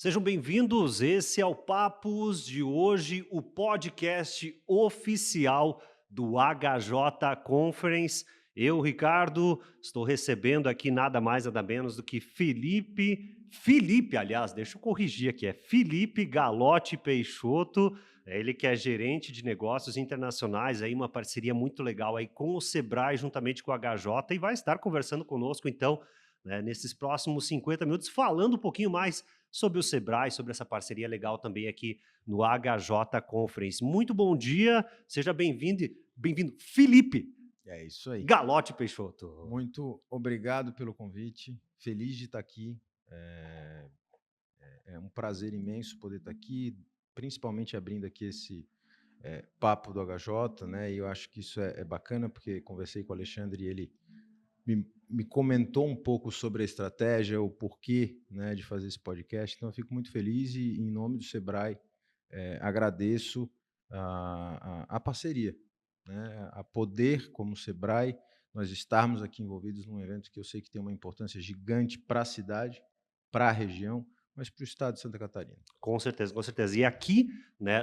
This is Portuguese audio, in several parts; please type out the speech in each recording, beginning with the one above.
Sejam bem-vindos, esse é o Papos de hoje, o podcast oficial do HJ Conference. Eu, Ricardo, estou recebendo aqui nada mais, nada menos do que Felipe, aliás, deixa eu corrigir aqui, é Felipe Galotti Peixoto, ele que é gerente de negócios internacionais, aí uma parceria muito legal aí com o Sebrae, juntamente com o HJ, e vai estar conversando conosco, então, nesses próximos 50 minutos, falando um pouquinho mais sobre o Sebrae, sobre essa parceria legal também aqui no HJ Conference. Muito bom dia, seja bem-vindo, Felipe É isso aí. Galotti Peixoto. Muito obrigado pelo convite. Feliz de estar aqui. É um prazer imenso poder estar aqui, principalmente abrindo aqui esse papo do HJ, né? E eu acho que isso é bacana, porque conversei com o Alexandre e ele me comentou um pouco sobre a estratégia, o porquê, né, de fazer esse podcast. Então, eu fico muito feliz e, em nome do Sebrae, agradeço a parceria, né, a poder, como Sebrae, nós estarmos aqui envolvidos num evento que eu sei que tem uma importância gigante para a cidade, para a região, mas para o estado de Santa Catarina. Com certeza, com certeza. E aqui,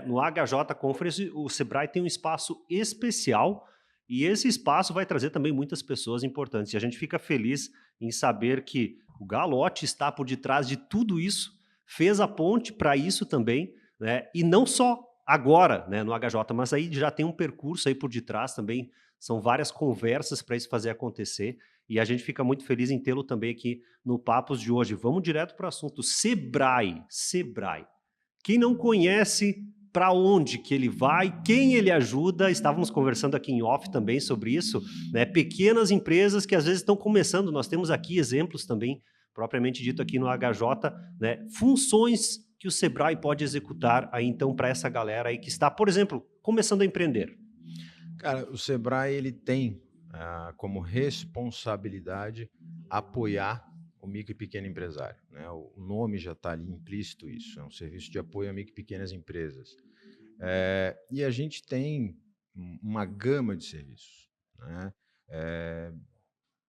no HJ Conference, o Sebrae tem um espaço especial e esse espaço vai trazer também muitas pessoas importantes. E a gente fica feliz em saber que o Galotti está por detrás de tudo isso, fez a ponte para isso também, e não só agora, no HJ, mas aí já tem um percurso aí por detrás também, são várias conversas para isso fazer acontecer e a gente fica muito feliz em tê-lo também aqui no Papos de hoje. Vamos direto para o assunto. Sebrae. Quem não conhece, para onde que ele vai, quem ele ajuda, estávamos conversando aqui em off também sobre isso, pequenas empresas que às vezes estão começando, nós temos aqui exemplos também, propriamente dito aqui no HJ, funções que o Sebrae pode executar aí então para essa galera aí que está, por exemplo, começando a empreender. Cara, o Sebrae ele tem como responsabilidade apoiar o micro e pequeno empresário, né? O nome já está ali implícito isso, é um serviço de apoio a micro e pequenas empresas. E a gente tem uma gama de serviços, né?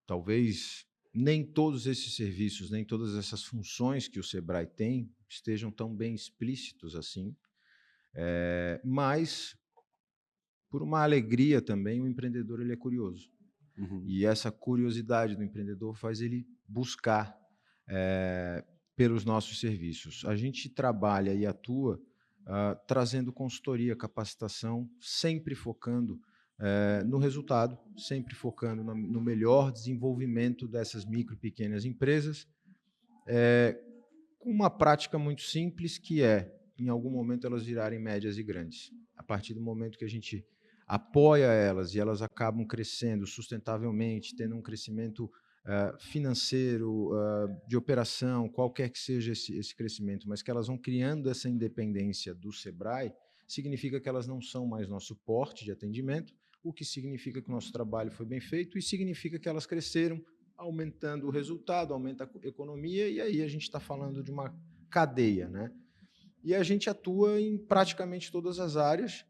Talvez nem todos esses serviços, nem todas essas funções que o Sebrae tem estejam tão bem explícitos assim, mas por uma alegria também, o empreendedor ele é curioso. Uhum. E essa curiosidade do empreendedor faz ele buscar pelos nossos serviços. A gente trabalha e atua trazendo consultoria, capacitação, sempre focando no resultado, sempre focando no melhor desenvolvimento dessas micro e pequenas empresas, com uma prática muito simples que é, em algum momento, elas virarem médias e grandes. A partir do momento que a gente apoia elas e elas acabam crescendo sustentavelmente, tendo um crescimento financeiro, de operação, qualquer que seja esse crescimento, mas que elas vão criando essa independência do Sebrae, significa que elas não são mais nosso suporte de atendimento, o que significa que o nosso trabalho foi bem feito e significa que elas cresceram, aumentando o resultado, aumenta a economia, e aí a gente está falando de uma cadeia, né? E a gente atua em praticamente todas as áreas.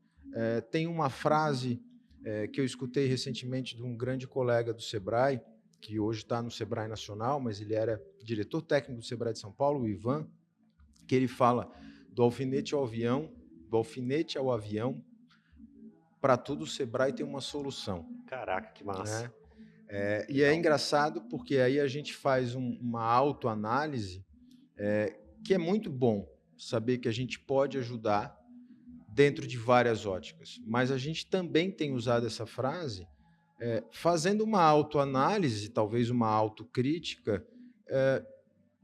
Tem uma frase que eu escutei recentemente de um grande colega do Sebrae, que hoje está no Sebrae Nacional, mas ele era diretor técnico do Sebrae de São Paulo, o Ivan, que ele fala do alfinete ao avião, para tudo o Sebrae tem uma solução, Caraca, que massa. né? E é engraçado porque aí a gente faz uma autoanálise que é muito bom saber que a gente pode ajudar dentro de várias óticas, mas a gente também tem usado essa frase fazendo uma autoanálise, talvez uma autocrítica.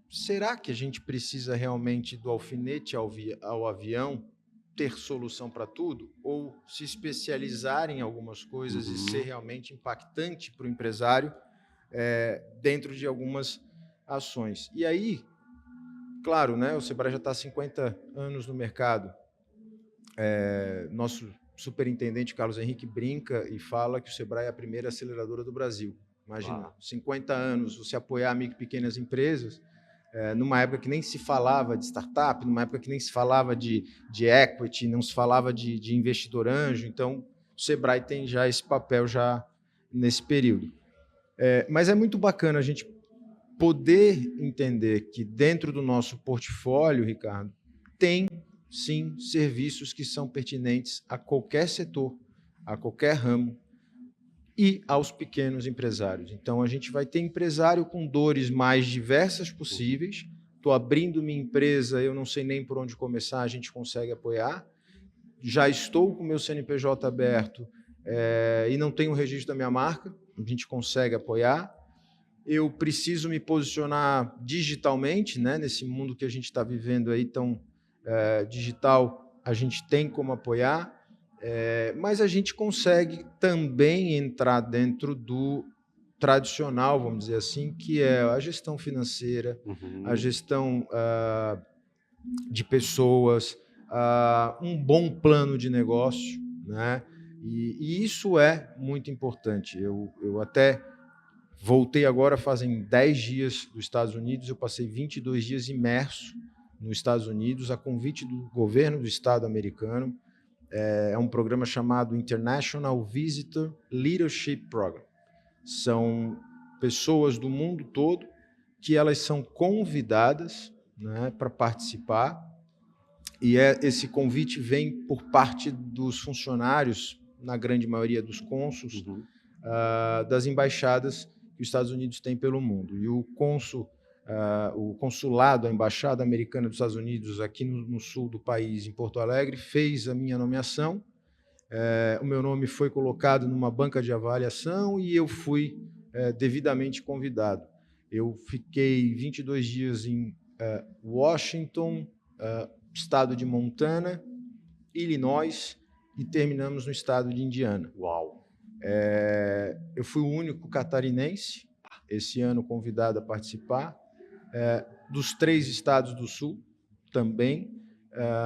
Será que a gente precisa realmente do alfinete ao avião ter solução para tudo? Ou se especializar em algumas coisas e ser Uhum. realmente impactante para o empresário dentro de algumas ações? E aí, claro, né, o Sebrae já está há 50 anos no mercado. Nosso superintendente Carlos Henrique brinca e fala que o Sebrae é a primeira aceleradora do Brasil. Imagina, Ah, 50 anos, você apoiar micro e pequenas empresas, numa época que nem se falava de startup, numa época que nem se falava de equity, não se falava de investidor anjo. Então, o Sebrae tem já esse papel já nesse período. Mas é muito bacana a gente poder entender que dentro do nosso portfólio, Ricardo, tem sim serviços que são pertinentes a qualquer setor, a qualquer ramo e aos pequenos empresários. Então, a gente vai ter empresário com dores mais diversas possíveis. Estou abrindo minha empresa, eu não sei nem por onde começar, a gente consegue apoiar. Já estou com o meu CNPJ aberto e não tenho o registro da minha marca, a gente consegue apoiar. Eu preciso me posicionar digitalmente, né? Nesse mundo que a gente está vivendo aí tão digital, a gente tem como apoiar. Mas a gente consegue também entrar dentro do tradicional, vamos dizer assim, que é a gestão financeira, a gestão de pessoas, um bom plano de negócio, né? E isso é muito importante. Eu até voltei agora, fazem 10 dias dos Estados Unidos, eu passei 22 dias imerso nos Estados Unidos, a convite do governo do estado americano. É um programa chamado International Visitor Leadership Program. São pessoas do mundo todo que elas são convidadas, né, para participar, e esse convite vem por parte dos funcionários, na grande maioria dos cônsuls, das embaixadas que os Estados Unidos têm pelo mundo. E o consulado, a embaixada americana dos Estados Unidos aqui no sul do país, em Porto Alegre, fez a minha nomeação. O meu nome foi colocado numa banca de avaliação e eu fui devidamente convidado. Eu fiquei 22 dias em Washington, estado de Montana, Illinois, e terminamos no estado de Indiana. Uau! Eu fui o único catarinense esse ano convidado a participar, dos 3 estados do sul também,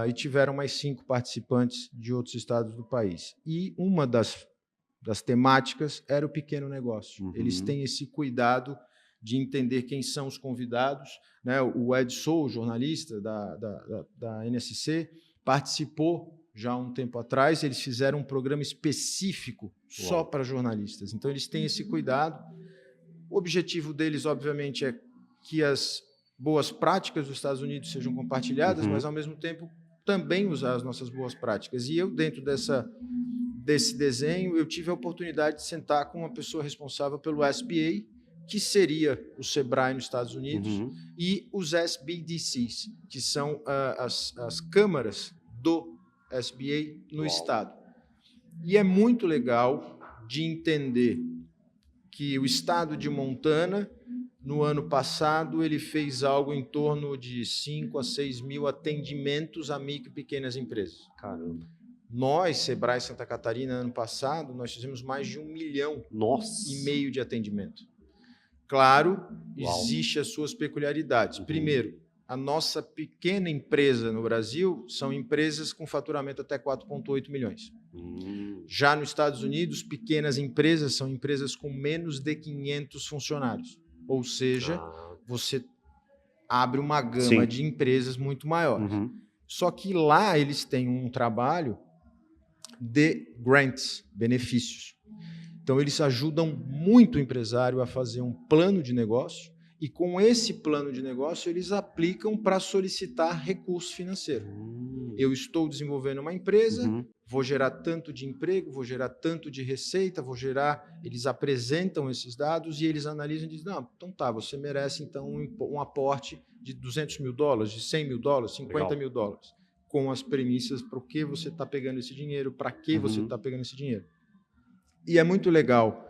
e tiveram mais 5 participantes de outros estados do país. E uma das temáticas era o pequeno negócio. Eles têm esse cuidado de entender quem são os convidados, né? O Ed Sou, jornalista da NSC, participou já há um tempo atrás. Eles fizeram um programa específico só para jornalistas. Então, eles têm esse cuidado. O objetivo deles, obviamente, é que as boas práticas dos Estados Unidos sejam compartilhadas, mas, ao mesmo tempo, também usar as nossas boas práticas. E eu, dentro desse desenho, eu tive a oportunidade de sentar com uma pessoa responsável pelo SBA, que seria o SEBRAE nos Estados Unidos, e os SBDCs, que são as câmaras do SBA no estado. E é muito legal de entender que o estado de Montana, no ano passado, ele fez algo em torno de 5 a 6 mil atendimentos a micro e pequenas empresas. Caramba. Nós, SEBRAE Santa Catarina, ano passado, nós fizemos mais de 1,5 milhão de atendimento. Claro, existe as suas peculiaridades. Primeiro, a nossa pequena empresa no Brasil são empresas com faturamento até 4,8 milhões. Já nos Estados Unidos, pequenas empresas são empresas com menos de 500 funcionários. Ou seja, você abre uma gama de empresas muito maior. Só que lá eles têm um trabalho de grants, benefícios. Então, eles ajudam muito o empresário a fazer um plano de negócio e, com esse plano de negócio, eles aplicam para solicitar recurso financeiro. Eu estou desenvolvendo uma empresa, vou gerar tanto de emprego, vou gerar tanto de receita, vou gerar... Eles apresentam esses dados e eles analisam e dizem, não, então tá, você merece então um aporte de $200 mil, de $100 mil, $50 mil, com as premissas para o que você está pegando esse dinheiro, para que você está pegando esse dinheiro. E é muito legal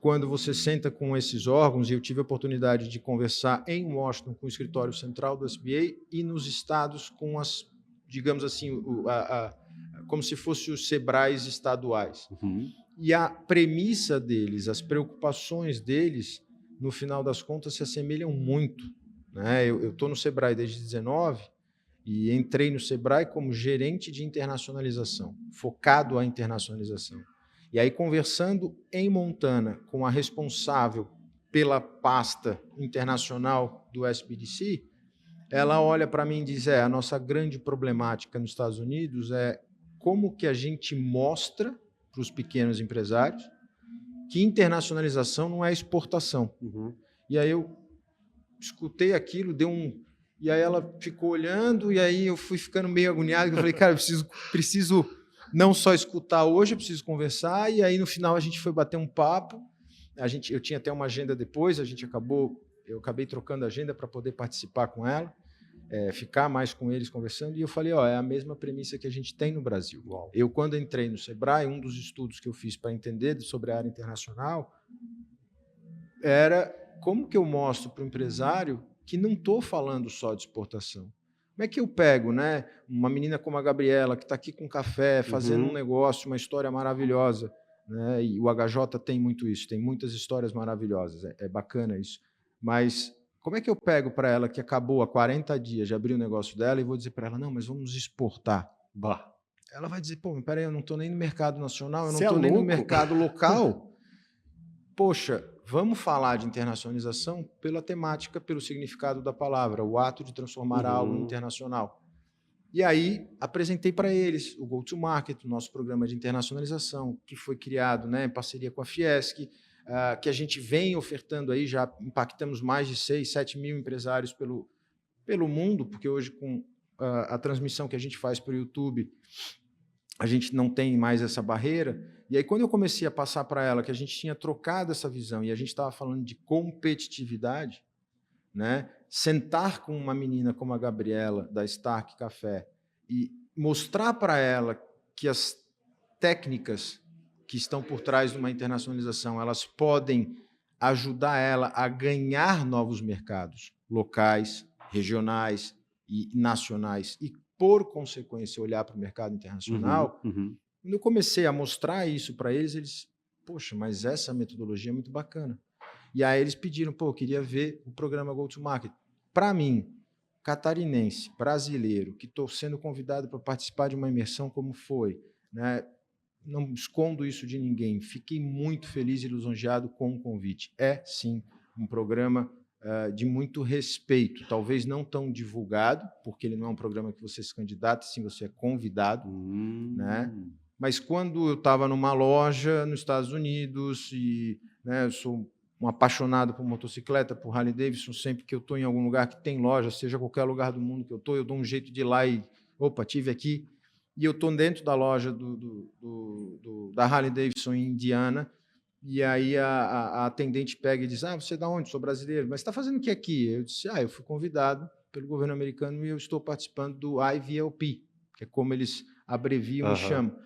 quando você senta com esses órgãos, e eu tive a oportunidade de conversar em Washington com o escritório central do SBA e nos estados com as, digamos assim, como se fossem os SEBRAEs estaduais. E a premissa deles, as preocupações deles, no final das contas, se assemelham muito, né? Eu estou no SEBRAE desde 19 e entrei no SEBRAE como gerente de internacionalização, focado à internacionalização. E aí, conversando em Montana com a responsável pela pasta internacional do SBDC, ela olha para mim e diz, a nossa grande problemática nos Estados Unidos é como que a gente mostra para os pequenos empresários que internacionalização não é exportação. E aí eu escutei aquilo, deu um... E aí ela ficou olhando, e aí eu fui ficando meio agoniado, eu falei, cara, eu preciso não só escutar hoje, eu preciso conversar, e aí no final a gente foi bater um papo, eu tinha até uma agenda depois, eu acabei trocando a agenda para poder participar com ela, ficar mais com eles conversando, e eu falei, é a mesma premissa que a gente tem no Brasil. Uau. Eu, quando entrei no Sebrae, um dos estudos que eu fiz para entender sobre a área internacional era como que eu mostro para o empresário que não estou falando só de exportação. Como é que eu pego, né, uma menina como a Gabriela, que está aqui com café, fazendo um negócio, uma história maravilhosa, né, e o HJ tem muito isso, tem muitas histórias maravilhosas, é bacana isso. Mas como é que eu pego para ela que acabou há 40 dias de abrir o negócio dela e vou dizer para ela, não, mas vamos exportar? Bah. Ela vai dizer, pô, peraí, eu não estou nem no mercado nacional, eu não Cê é estou nem no louco? mercado local. Poxa, vamos falar de internacionalização pela temática, pelo significado da palavra, o ato de transformar algo em internacional. E aí apresentei para eles o Go-to-Market, o nosso programa de internacionalização, que foi criado, né, em parceria com a Fiesc, que a gente vem ofertando aí, já impactamos mais de 6, 7 mil empresários pelo mundo, porque hoje com a transmissão que a gente faz para o YouTube, a gente não tem mais essa barreira. E aí, quando eu comecei a passar para ela que a gente tinha trocado essa visão e a gente estava falando de competitividade, né? Sentar com uma menina como a Gabriela, da Stark Café, e mostrar para ela que as técnicas que estão por trás de uma internacionalização, elas podem ajudar ela a ganhar novos mercados locais, regionais e nacionais, e, por consequência, olhar para o mercado internacional. Quando eu comecei a mostrar isso para eles, poxa, mas essa metodologia é muito bacana. E aí eles pediram, eu queria ver o programa Go-to-Market. Para mim, catarinense, brasileiro, que estou sendo convidado para participar de uma imersão como foi, né? Não escondo isso de ninguém, fiquei muito feliz e lisonjeado com o convite. É, sim, um programa de muito respeito, talvez não tão divulgado, porque ele não é um programa que você se candidata, sim, você é convidado, né? Mas quando eu estava numa loja nos Estados Unidos, e, né, eu sou um apaixonado por motocicleta, por Harley Davidson, sempre que eu estou em algum lugar que tem loja, seja qualquer lugar do mundo que eu dou um jeito de ir lá e, opa, tive aqui, e eu estou dentro da loja da Harley Davidson em Indiana, e aí a atendente pega e diz, você é da onde? Sou brasileiro. Mas está fazendo o que aqui? Eu disse, eu fui convidado pelo governo americano e eu estou participando do IVLP, que é como eles abreviam e chamam.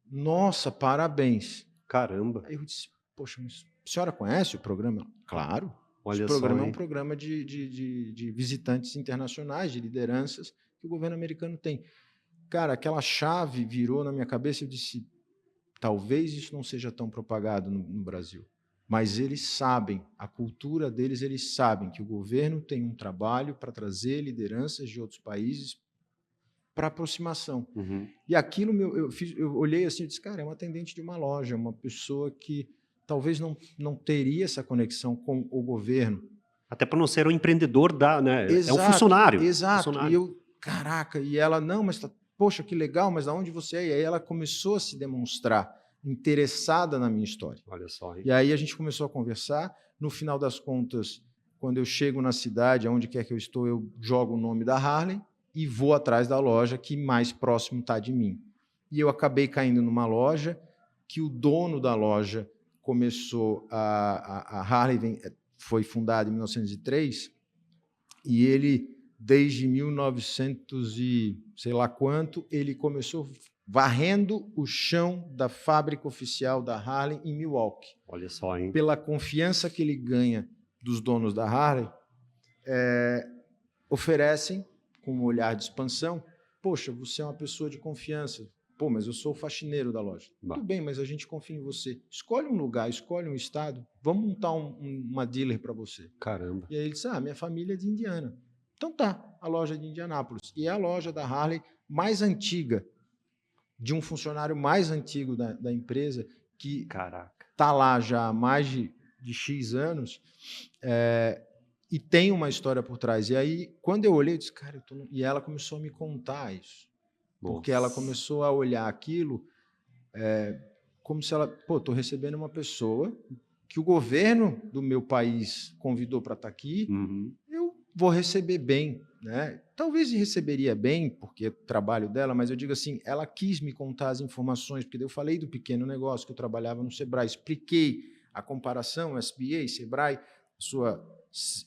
Nossa, parabéns. Caramba. Aí eu disse, poxa, mas a senhora conhece o programa? Claro. Olha Esse programa só, é um programa de visitantes internacionais, de lideranças que o governo americano tem. Cara, aquela chave virou na minha cabeça e eu disse, talvez isso não seja tão propagado no Brasil, mas eles sabem, a cultura deles, eles sabem que o governo tem um trabalho para trazer lideranças de outros países para aproximação. E aquilo, eu olhei assim e disse, cara, é um atendente de uma loja, uma pessoa que talvez não teria essa conexão com o governo. Até para não ser um empreendedor, né? Exato, é um funcionário. Exato, funcionário. E eu, caraca, e ela, não, mas poxa, que legal, mas de onde você é? E aí ela começou a se demonstrar interessada na minha história. Olha só. Hein? E aí a gente começou a conversar, no final das contas, quando eu chego na cidade, aonde quer que eu estou, eu jogo o nome da Harley, e vou atrás da loja que mais próximo está de mim. E eu acabei caindo numa loja que o dono da loja começou a Harley foi fundada em 1903 e ele, desde 1900 e sei lá quanto, ele começou varrendo o chão da fábrica oficial da Harley em Milwaukee. Olha só, hein? Pela confiança que ele ganha dos donos da Harley, oferecem com um olhar de expansão, poxa, você é uma pessoa de confiança. Pô, mas eu sou o faxineiro da loja. Tudo bem, mas a gente confia em você. Escolhe um lugar, escolhe um estado, vamos montar uma dealer para você. Caramba. E aí ele disse, minha família é de Indiana. Então tá, a loja de Indianápolis. E é a loja da Harley mais antiga, de um funcionário mais antigo da empresa, que está lá já há mais de X anos, e tem uma história por trás. E aí, quando eu olhei, eu disse, cara, e ela começou a me contar isso. Nossa. Porque ela começou a olhar aquilo como se ela, estou recebendo uma pessoa que o governo do meu país convidou para estar aqui, eu vou receber bem, né? Talvez receberia bem, porque é o trabalho dela, mas eu digo assim, ela quis me contar as informações, porque eu falei do pequeno negócio que eu trabalhava no Sebrae, expliquei a comparação, SBA, Sebrae,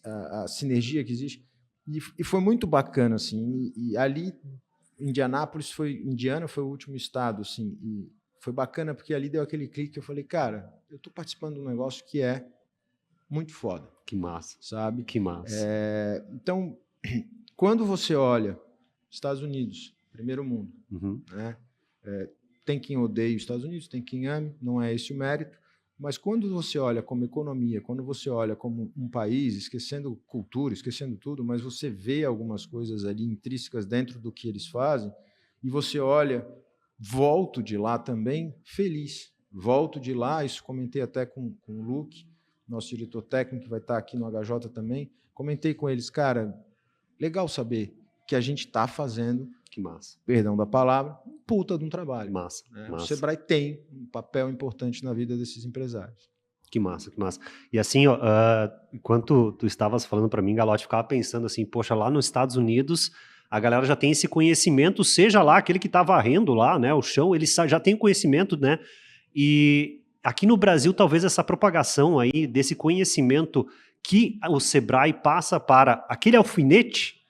a sinergia que existe, e foi muito bacana, assim, e ali, Indiana foi o último estado, assim, e foi bacana porque ali deu aquele clique, eu falei, cara, eu estou participando de um negócio que é muito foda, Que massa, sabe? que massa. Então, quando você olha Estados Unidos, primeiro mundo, Uhum. né? Tem quem odeie os Estados Unidos, tem quem ame, não é esse o mérito, mas quando você olha como economia, quando você olha como um país, esquecendo cultura, esquecendo tudo, mas você vê algumas coisas ali intrínsecas dentro do que eles fazem, e você olha, volto de lá também feliz, volto de lá, isso comentei até com o Luke, nosso diretor técnico, que vai estar aqui no HJ também, comentei com eles, cara, legal saber que a gente está fazendo, Que massa, perdão da palavra, um puta de um trabalho. massa, Né? O massa. Sebrae tem um papel importante na vida desses empresários. Que massa, que massa. E assim, ó, enquanto tu estavas falando para mim, Galote, ficava pensando assim, poxa, lá nos Estados Unidos, a galera já tem esse conhecimento, seja lá aquele que tá varrendo lá, né, o chão, ele já tem conhecimento, né, e aqui no Brasil, talvez essa propagação aí desse conhecimento que o Sebrae passa para aquele alfinete,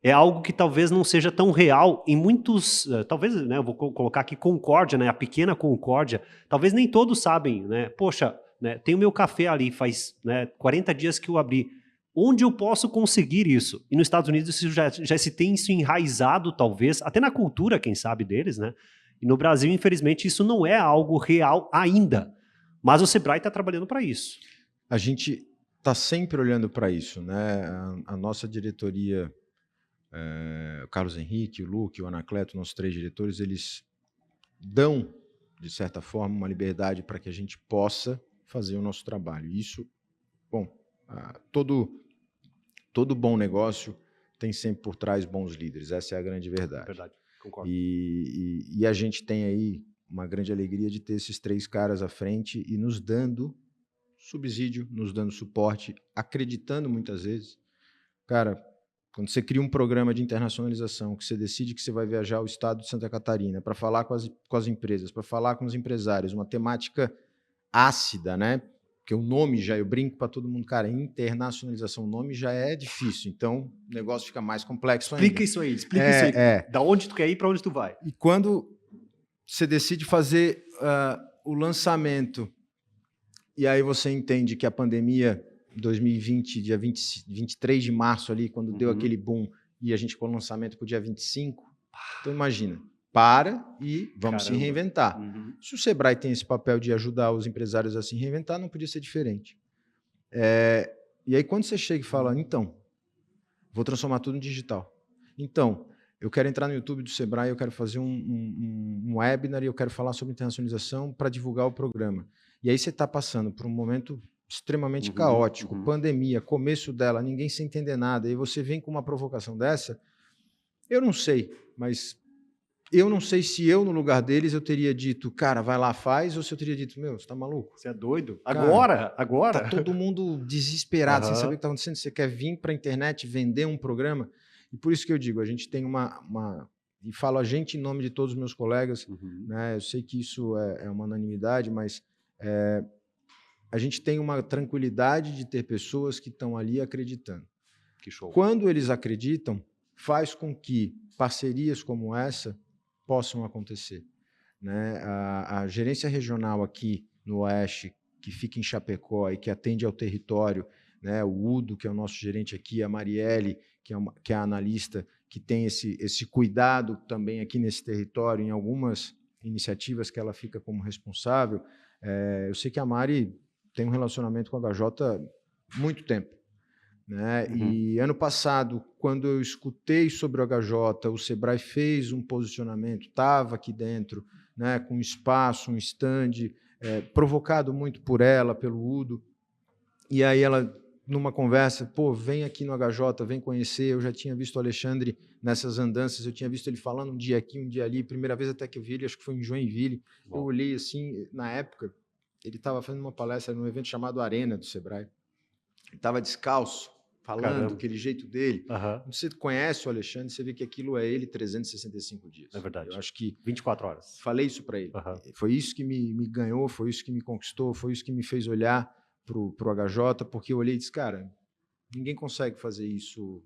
é algo que talvez não seja tão real em muitos, talvez, né, eu vou colocar aqui Concórdia, né, a pequena Concórdia, talvez nem todos sabem, né, poxa, né, tem o meu café ali, faz, né, 40 dias que eu abri, onde eu posso conseguir isso? E nos Estados Unidos isso já se tem isso enraizado, talvez, até na cultura, quem sabe, deles, né, e no Brasil, infelizmente, isso não é algo real ainda, mas o Sebrae está trabalhando para isso. A gente está sempre olhando para isso, né, a nossa diretoria, o Carlos Henrique, o Luque, o Anacleto, nossos 3 diretores, eles dão, de certa forma, uma liberdade para que a gente possa fazer o nosso trabalho. Isso, bom, todo bom negócio tem sempre por trás bons líderes, essa é a grande verdade. Verdade, concordo. E a gente tem aí uma grande alegria de ter esses 3 caras à frente e nos dando subsídio, nos dando suporte, acreditando muitas vezes. Cara, quando você cria um programa de internacionalização, que você decide que você vai viajar ao estado de Santa Catarina para falar com as empresas, para falar com os empresários, uma temática ácida, né? Porque o nome já, eu brinco para todo mundo, cara, internacionalização, o nome já é difícil, então o negócio fica mais complexo ainda. Explica isso aí. Da onde tu quer ir, para onde tu vai. E quando você decide fazer o lançamento, e aí você entende que a pandemia 2020, dia 23 de março ali, quando deu aquele boom, e a gente com o lançamento para o dia 25, então imagina, para e vamos se reinventar. Se o Sebrae tem esse papel de ajudar os empresários a se reinventar, não podia ser diferente. E aí quando você chega e fala, então, vou transformar tudo em digital. Então, eu quero entrar no YouTube do Sebrae, eu quero fazer um webinar e eu quero falar sobre internacionalização para divulgar o programa. E aí você está passando por um momento extremamente caótico, pandemia, começo dela, ninguém sem entender nada, e você vem com uma provocação dessa, eu não sei, mas eu não sei se eu, no lugar deles, eu teria dito, cara, vai lá, faz, ou se eu teria dito, meu, você tá maluco? Você é doido? Cara, Agora? Tá todo mundo desesperado, sem saber o que está acontecendo, você quer vir para a internet vender um programa? E por isso que eu digo, a gente tem e falo a gente em nome de todos os meus colegas, né? Eu sei que isso é uma unanimidade, mas a gente tem uma tranquilidade de ter pessoas que estão ali acreditando. Que show. Quando eles acreditam, faz com que parcerias como essa possam acontecer. Né? A gerência regional aqui no Oeste, que fica em Chapecó e que atende ao território, né? O Udo, que é o nosso gerente aqui, a Marielle, que é a analista, que tem esse cuidado também aqui nesse território, em algumas iniciativas que ela fica como responsável. Eu sei que a Mari tem um relacionamento com a HJ há muito tempo. Né? E ano passado, quando eu escutei sobre o HJ, o Sebrae fez um posicionamento, estava aqui dentro, né, com espaço, um stand, provocado muito por ela, pelo Udo. E aí ela, numa conversa, pô, vem aqui no HJ, vem conhecer. Eu já tinha visto o Alexandre nessas andanças, eu tinha visto ele falando um dia aqui, um dia ali. Primeira vez até que eu vi ele, acho que foi em Joinville. Bom. Eu olhei assim, na época, ele estava fazendo uma palestra num evento chamado Arena do Sebrae. Ele estava descalço, falando, aquele jeito dele. Aham. Você conhece o Alexandre, você vê que aquilo é ele 365 dias. É verdade. Eu acho que 24 horas. falei isso para ele. Aham. Foi isso que me ganhou, foi isso que me conquistou, foi isso que me fez olhar pro HJ, porque eu olhei e disse, cara, ninguém consegue fazer isso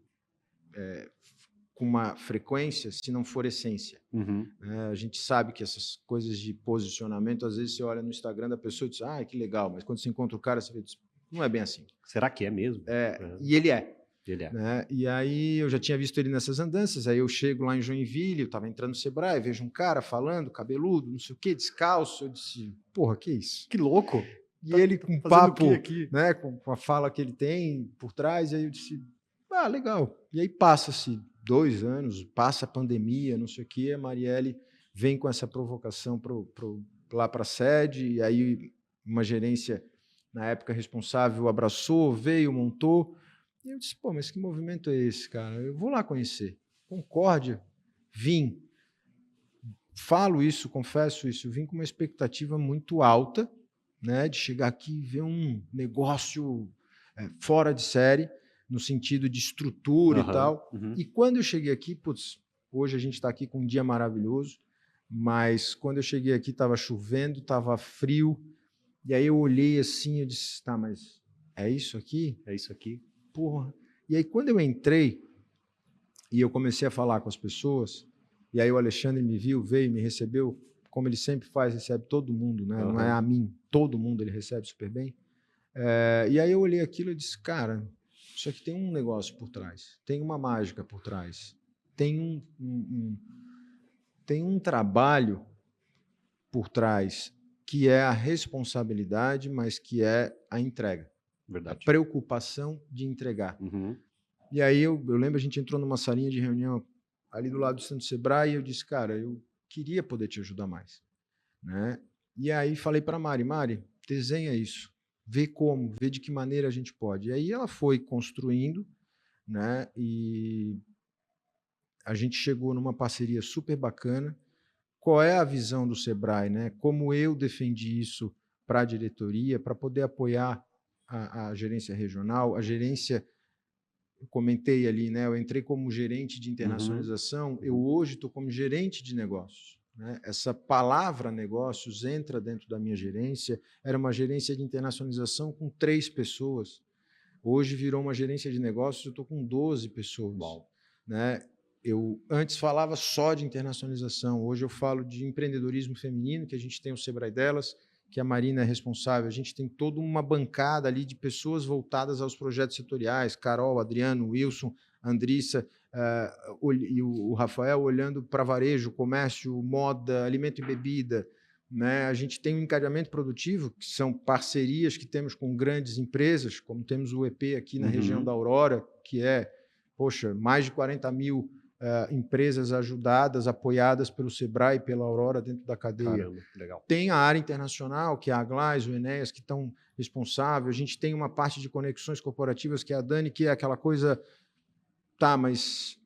com uma frequência se não for essência. Uhum. A gente sabe que essas coisas de posicionamento, às vezes você olha no Instagram da pessoa e diz, que legal, mas quando você encontra o cara, você vê, não é bem assim. Será que é mesmo? E ele é. Ele é. Né? E aí eu já tinha visto ele nessas andanças, aí eu chego lá em Joinville, eu estava entrando no Sebrae, vejo um cara falando, cabeludo, não sei o quê, descalço, eu disse, porra, que isso? Que louco! E ele com um papo, né, com a fala que ele tem por trás, aí eu disse, legal. E aí passa-se 2 anos, passa a pandemia, não sei o quê, a Marielle vem com essa provocação lá para a sede, e aí uma gerência, na época responsável, abraçou, veio, montou. E eu disse, mas que movimento é esse, cara? Eu vou lá conhecer. Concórdia, vim. Falo isso, confesso isso, vim com uma expectativa muito alta, né, de chegar aqui e ver um negócio fora de série, no sentido de estrutura e tal. E quando eu cheguei aqui, hoje a gente está aqui com um dia maravilhoso, mas quando eu cheguei aqui estava chovendo, estava frio, e aí eu olhei assim, eu disse, mas é isso aqui? É isso aqui? Porra. E aí quando eu entrei e eu comecei a falar com as pessoas, e aí o Alexandre me viu, veio, me recebeu, como ele sempre faz, recebe todo mundo, né? Não é a mim, todo mundo ele recebe super bem. E aí eu olhei aquilo e disse, cara, isso aqui tem um negócio por trás, tem uma mágica por trás, tem um trabalho por trás que é a responsabilidade, mas que é a entrega. Verdade. A preocupação de entregar. E aí eu lembro, a gente entrou numa salinha de reunião ali do lado do Centro Sebrae, e eu disse, cara, eu queria poder te ajudar mais. Né? E aí falei para a Mari, desenha isso, vê como, vê de que maneira a gente pode. E aí ela foi construindo, né? E a gente chegou numa parceria super bacana. Qual é a visão do Sebrae? Né? Como eu defendi isso para a diretoria, para poder apoiar a gerência regional, a gerência, eu comentei ali, né? Eu entrei como gerente de internacionalização, eu hoje estou como gerente de negócios. Né? Essa palavra negócios entra dentro da minha gerência, era uma gerência de internacionalização com 3 pessoas, hoje virou uma gerência de negócios, eu estou com 12 pessoas. Uau. Né? Eu antes falava só de internacionalização, hoje eu falo de empreendedorismo feminino, que a gente tem o Sebrae delas, que a Marina é responsável, a gente tem toda uma bancada ali de pessoas voltadas aos projetos setoriais, Carol, Adriano, Wilson, Andrissa, e o Rafael olhando para varejo, comércio, moda, alimento e bebida. Né? A gente tem um encadeamento produtivo, que são parcerias que temos com grandes empresas, como temos o EP aqui na região da Aurora, que é, mais de 40 mil empresas ajudadas, apoiadas pelo Sebrae e pela Aurora dentro da cadeia. Caramba, legal. Tem a área internacional, que é a Glais, o Enéas, que estão responsáveis. A gente tem uma parte de conexões corporativas, que é a Dani, que é aquela coisa, mas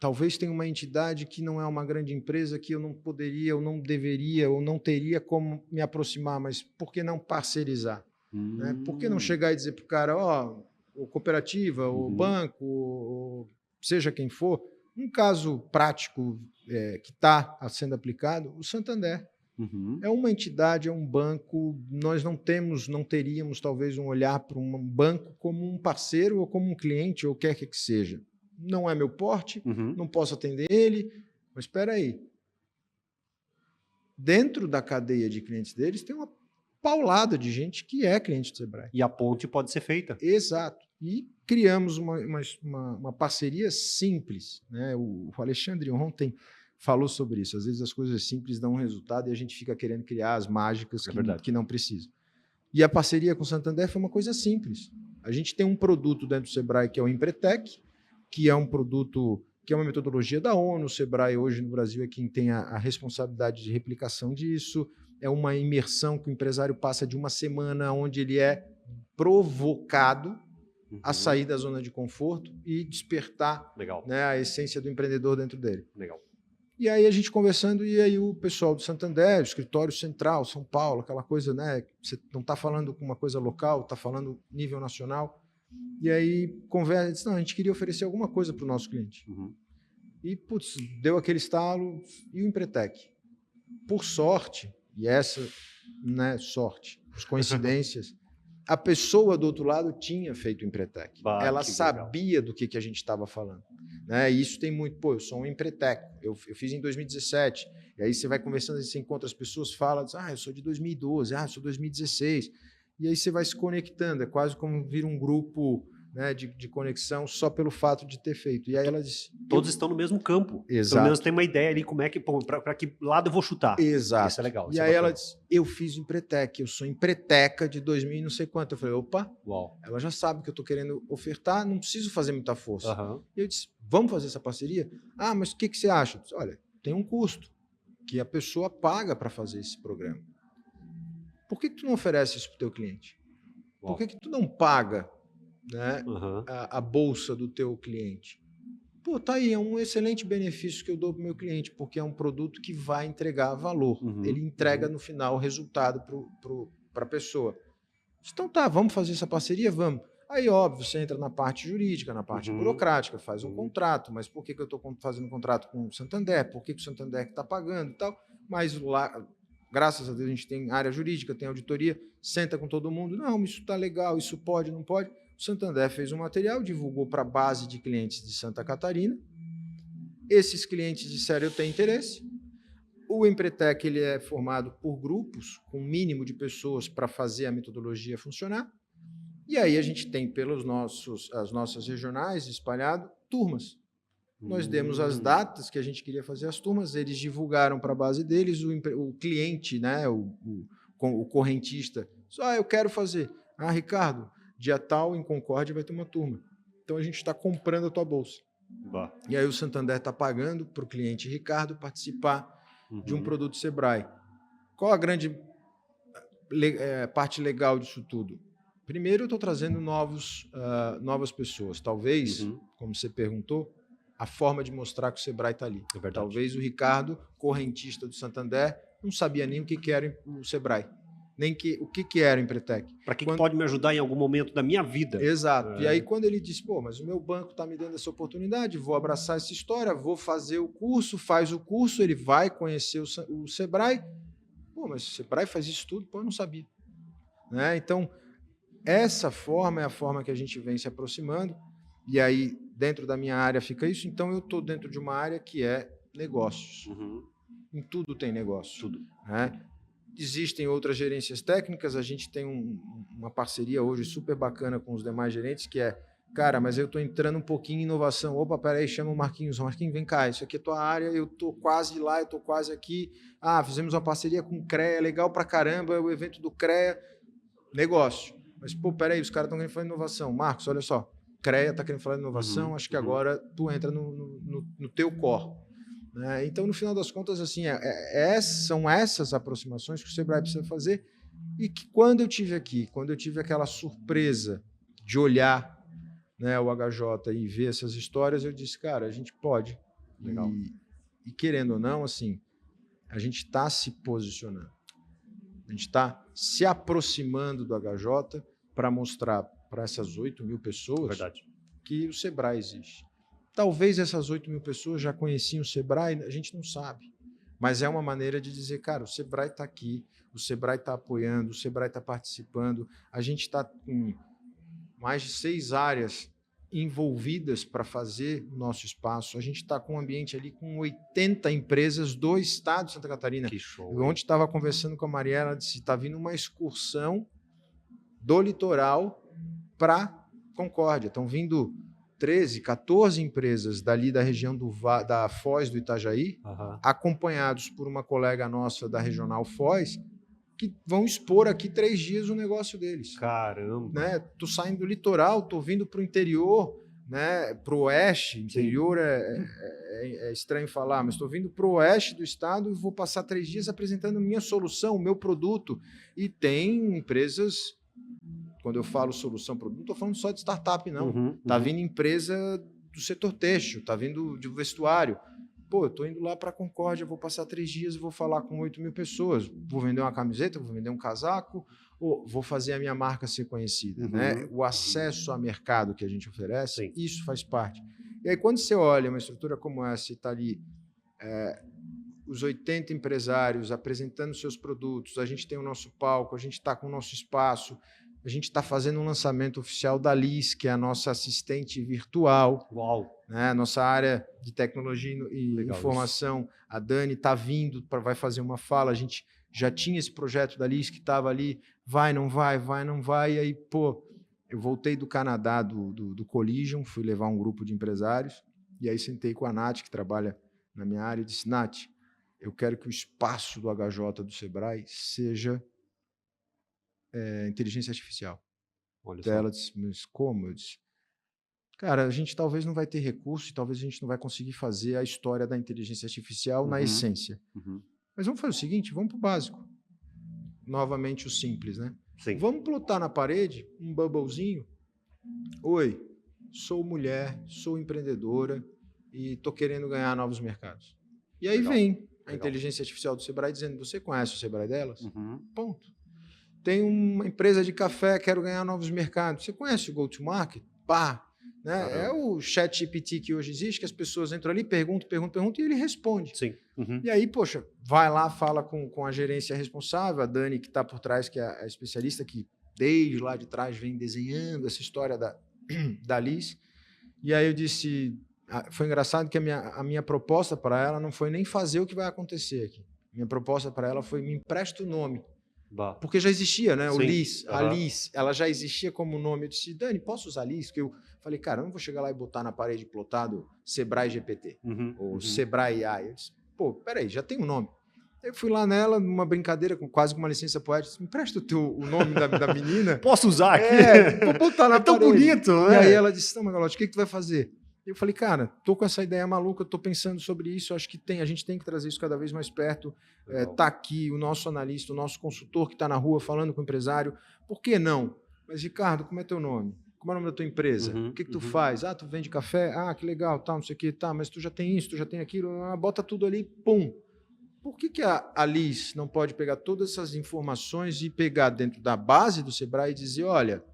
talvez tenha uma entidade que não é uma grande empresa, que eu não poderia, ou não deveria, ou não teria como me aproximar, mas por que não parcerizar? Né? Por que não chegar e dizer para o cara, ou cooperativa, ou banco, ou seja quem for, um caso prático que está sendo aplicado, o Santander. É uma entidade, é um banco, nós não teríamos talvez um olhar para um banco como um parceiro ou como um cliente, ou quer que seja. Não é meu porte, não posso atender ele, mas espera aí. Dentro da cadeia de clientes deles tem uma paulada de gente que é cliente do Sebrae. E a ponte pode ser feita. Exato. E criamos uma parceria simples. Né? O Alexandre ontem falou sobre isso. Às vezes as coisas simples dão um resultado e a gente fica querendo criar as mágicas que não precisam. E a parceria com o Santander foi uma coisa simples. A gente tem um produto dentro do Sebrae que é o Empretec, que é um produto, que é uma metodologia da ONU. O Sebrae hoje no Brasil é quem tem a responsabilidade de replicação disso. É uma imersão que o empresário passa de uma semana onde ele é provocado a sair da zona de conforto e despertar né, a essência do empreendedor dentro dele. Legal. E aí a gente conversando, e aí o pessoal do Santander, o escritório central, São Paulo, aquela coisa, né? Você não está falando com uma coisa local, está falando nível nacional. E aí, conversa, disse, não, a gente queria oferecer alguma coisa para o nosso cliente. E, putz, deu aquele estalo, e o Empretec? Por sorte, e essa, né, sorte, as coincidências, a pessoa do outro lado tinha feito o Empretec. Bah, Ela que sabia do que a gente estava falando. Né? E isso tem muito, pô, eu sou um Empretec, eu fiz em 2017, e aí você vai conversando, você encontra as pessoas, fala, diz, eu sou de 2012, eu sou de 2016, e aí você vai se conectando, é quase como vir um grupo, né, de conexão só pelo fato de ter feito. E aí ela disse... Todos estão no mesmo campo. Exato. Pelo menos tem uma ideia ali como é que, para que lado eu vou chutar. Exato. Isso é legal. E aí ela disse, eu fiz o Empretec, eu sou Empreteca de 2000 e não sei quanto. Eu falei, opa, uau, ela já sabe que eu estou querendo ofertar, não preciso fazer muita força. Uhum. E eu disse, vamos fazer essa parceria? Mas o que você acha? Eu disse, olha, tem um custo que a pessoa paga para fazer esse programa. Por que tu não oferece isso para o teu cliente? Uau. Por que tu não paga, né, Uhum. a bolsa do teu cliente? Pô, tá aí, é um excelente benefício que eu dou para o meu cliente, porque é um produto que vai entregar valor. Ele entrega no final o resultado para a pessoa. Então tá, vamos fazer essa parceria? Vamos. Aí, óbvio, você entra na parte jurídica, na parte burocrática, faz um contrato, mas por que eu estou fazendo um contrato com o Santander? Por que o Santander está pagando e tal? Mas lá, graças a Deus, a gente tem área jurídica, tem auditoria, senta com todo mundo, não, isso está legal, isso pode, não pode. O Santander fez um material, divulgou para a base de clientes de Santa Catarina. Esses clientes disseram, eu tenho interesse. O Empretec ele é formado por grupos, com um mínimo de pessoas para fazer a metodologia funcionar. E aí a gente tem, pelas nossas regionais espalhado, turmas. Nós demos as datas que a gente queria fazer as turmas, eles divulgaram para a base deles, o cliente, né, o correntista, eu quero fazer. Ricardo, dia tal, em Concórdia, vai ter uma turma. Então, a gente está comprando a tua bolsa. Bah. E aí o Santander está pagando para o cliente Ricardo participar de um produto Sebrae. Qual a grande parte legal disso tudo? Primeiro, eu estou trazendo novas pessoas. Talvez, como você perguntou, a forma de mostrar que o Sebrae está ali. É verdade. Talvez o Ricardo, correntista do Santander, não sabia nem o que era o Sebrae. Nem o que era o Empretec. Para que pode me ajudar em algum momento da minha vida. Exato. E aí, quando ele disse, mas o meu banco está me dando essa oportunidade, vou abraçar essa história, vou fazer o curso, faz o curso, ele vai conhecer o Sebrae. Mas o Sebrae faz isso tudo? Eu não sabia. Né? Então, essa forma é a forma que a gente vem se aproximando. E aí, dentro da minha área fica isso. Então, eu estou dentro de uma área que é negócios. Em tudo tem negócio. Tudo. Né? Existem outras gerências técnicas, a gente tem uma parceria hoje super bacana com os demais gerentes, que é, cara, mas eu estou entrando um pouquinho em inovação. Opa, peraí, chama o Marquinhos. Marquinhos, vem cá, isso aqui é tua área, eu estou quase lá, eu estou quase aqui. Fizemos uma parceria com o CREA, legal pra caramba, o evento do CREA, negócio. Mas, peraí, os caras estão querendo falar de inovação. Marcos, olha só, CREA está querendo falar de inovação, acho que agora tu entra no teu core. Então, no final das contas, assim, são essas aproximações que o Sebrae precisa fazer e que quando eu tive aquela surpresa de olhar, né, o HJ e ver essas histórias, eu disse, cara, a gente pode. Legal. E querendo ou não, assim, a gente está se posicionando. A gente está se aproximando do HJ para mostrar para essas 8.000 pessoas Verdade. que o Sebrae existe. Talvez essas 8.000 pessoas já conheciam o Sebrae, a gente não sabe. Mas é uma maneira de dizer, cara, o Sebrae está aqui, o Sebrae está apoiando, o Sebrae está participando. A gente está com mais de 6 áreas envolvidas para fazer o nosso espaço. A gente está com um ambiente ali com 80 empresas do estado de Santa Catarina. Que show. Eu ontem estava conversando com a Mariela, ela disse, está vindo uma excursão do litoral para Concórdia. Estão vindo 13, 14 empresas dali da região da Foz do Itajaí, acompanhados por uma colega nossa da Regional Foz, que vão expor aqui 3 dias o negócio deles. Caramba! Né? Tô saindo do litoral, tô vindo para o interior, né? Para o oeste. Interior é estranho falar, mas estou vindo para o oeste do estado e vou passar 3 dias apresentando minha solução, o meu produto. E tem empresas... Quando eu falo solução, produto, não estou falando só de startup, não. Está vindo empresa do setor têxtil, está vindo de vestuário. Eu estou indo lá para a Concórdia, vou passar 3 dias e vou falar com 8.000 pessoas. Vou vender uma camiseta, vou vender um casaco, vou fazer a minha marca ser conhecida, né? Uhum. O acesso a mercado que a gente oferece, Sim. isso faz parte. E aí, quando você olha uma estrutura como essa e está ali os 80 empresários apresentando seus produtos, a gente tem o nosso palco, a gente está com o nosso espaço, a gente está fazendo um lançamento oficial da Liz, que é a nossa assistente virtual, Uau! né? Nossa área de tecnologia e Legal informação, isso. A Dani está vindo, vai fazer uma fala, a gente já tinha esse projeto da Liz que estava ali, vai, não vai, e aí, pô, eu voltei do Canadá, do Collision, fui levar um grupo de empresários, e aí sentei com a Nath, que trabalha na minha área, e disse, Nath, eu quero que o espaço do HJ do Sebrae seja inteligência artificial. Olha Então só. ela disse, mas como? Eu disse, cara, a gente talvez não vai ter recurso e talvez a gente não vai conseguir fazer a história da inteligência artificial na essência. Mas vamos fazer o seguinte, vamos para o básico. Novamente o simples, né? Sim. Vamos plotar na parede um bubblezinho. Oi, sou mulher, sou empreendedora e estou querendo ganhar novos mercados. E aí vem a inteligência artificial do Sebrae dizendo, você conhece o Sebrae delas? Ponto. Tem uma empresa de café, quero ganhar novos mercados. Você conhece o go-to-market? Pá! Né? É o chat GPT que hoje existe, que as pessoas entram ali, perguntam, e ele responde. Sim. E aí, poxa, vai lá, fala com a gerência responsável, a Dani, que está por trás, que é a especialista que desde lá de trás vem desenhando essa história da Liz. E aí eu disse, foi engraçado que a minha proposta para ela não foi nem fazer o que vai acontecer aqui. Minha proposta para ela foi, me empresta o nome. Porque já existia, né? O Liz, a Liz, ela já existia como nome. Eu disse, Dani, posso usar Liz? Porque eu falei, cara, eu não vou chegar lá e botar na parede plotado Sebrae GPT ou Sebrae AI. Eu disse, pô, peraí, já tem um nome. Eu fui lá nela, numa brincadeira, quase com uma licença poética, me empresta o nome da menina. Posso usar aqui? Vou botar na parede. Tão bonito, né? E aí ela disse, não, Magalote, o que tu vai fazer? Eu falei, cara, tô com essa ideia maluca, tô pensando sobre isso, acho que a gente tem que trazer isso cada vez mais perto. Tá aqui o nosso analista, o nosso consultor que está na rua falando com o empresário. Por que não? Mas, Ricardo, como é teu nome? Como é o nome da tua empresa? O que tu faz? Ah, tu vende café? Ah, que legal, tá, não sei o que, tá, mas tu já tem isso, tu já tem aquilo, bota tudo ali, pum. Por que a Liz não pode pegar todas essas informações e pegar dentro da base do Sebrae e dizer, olha,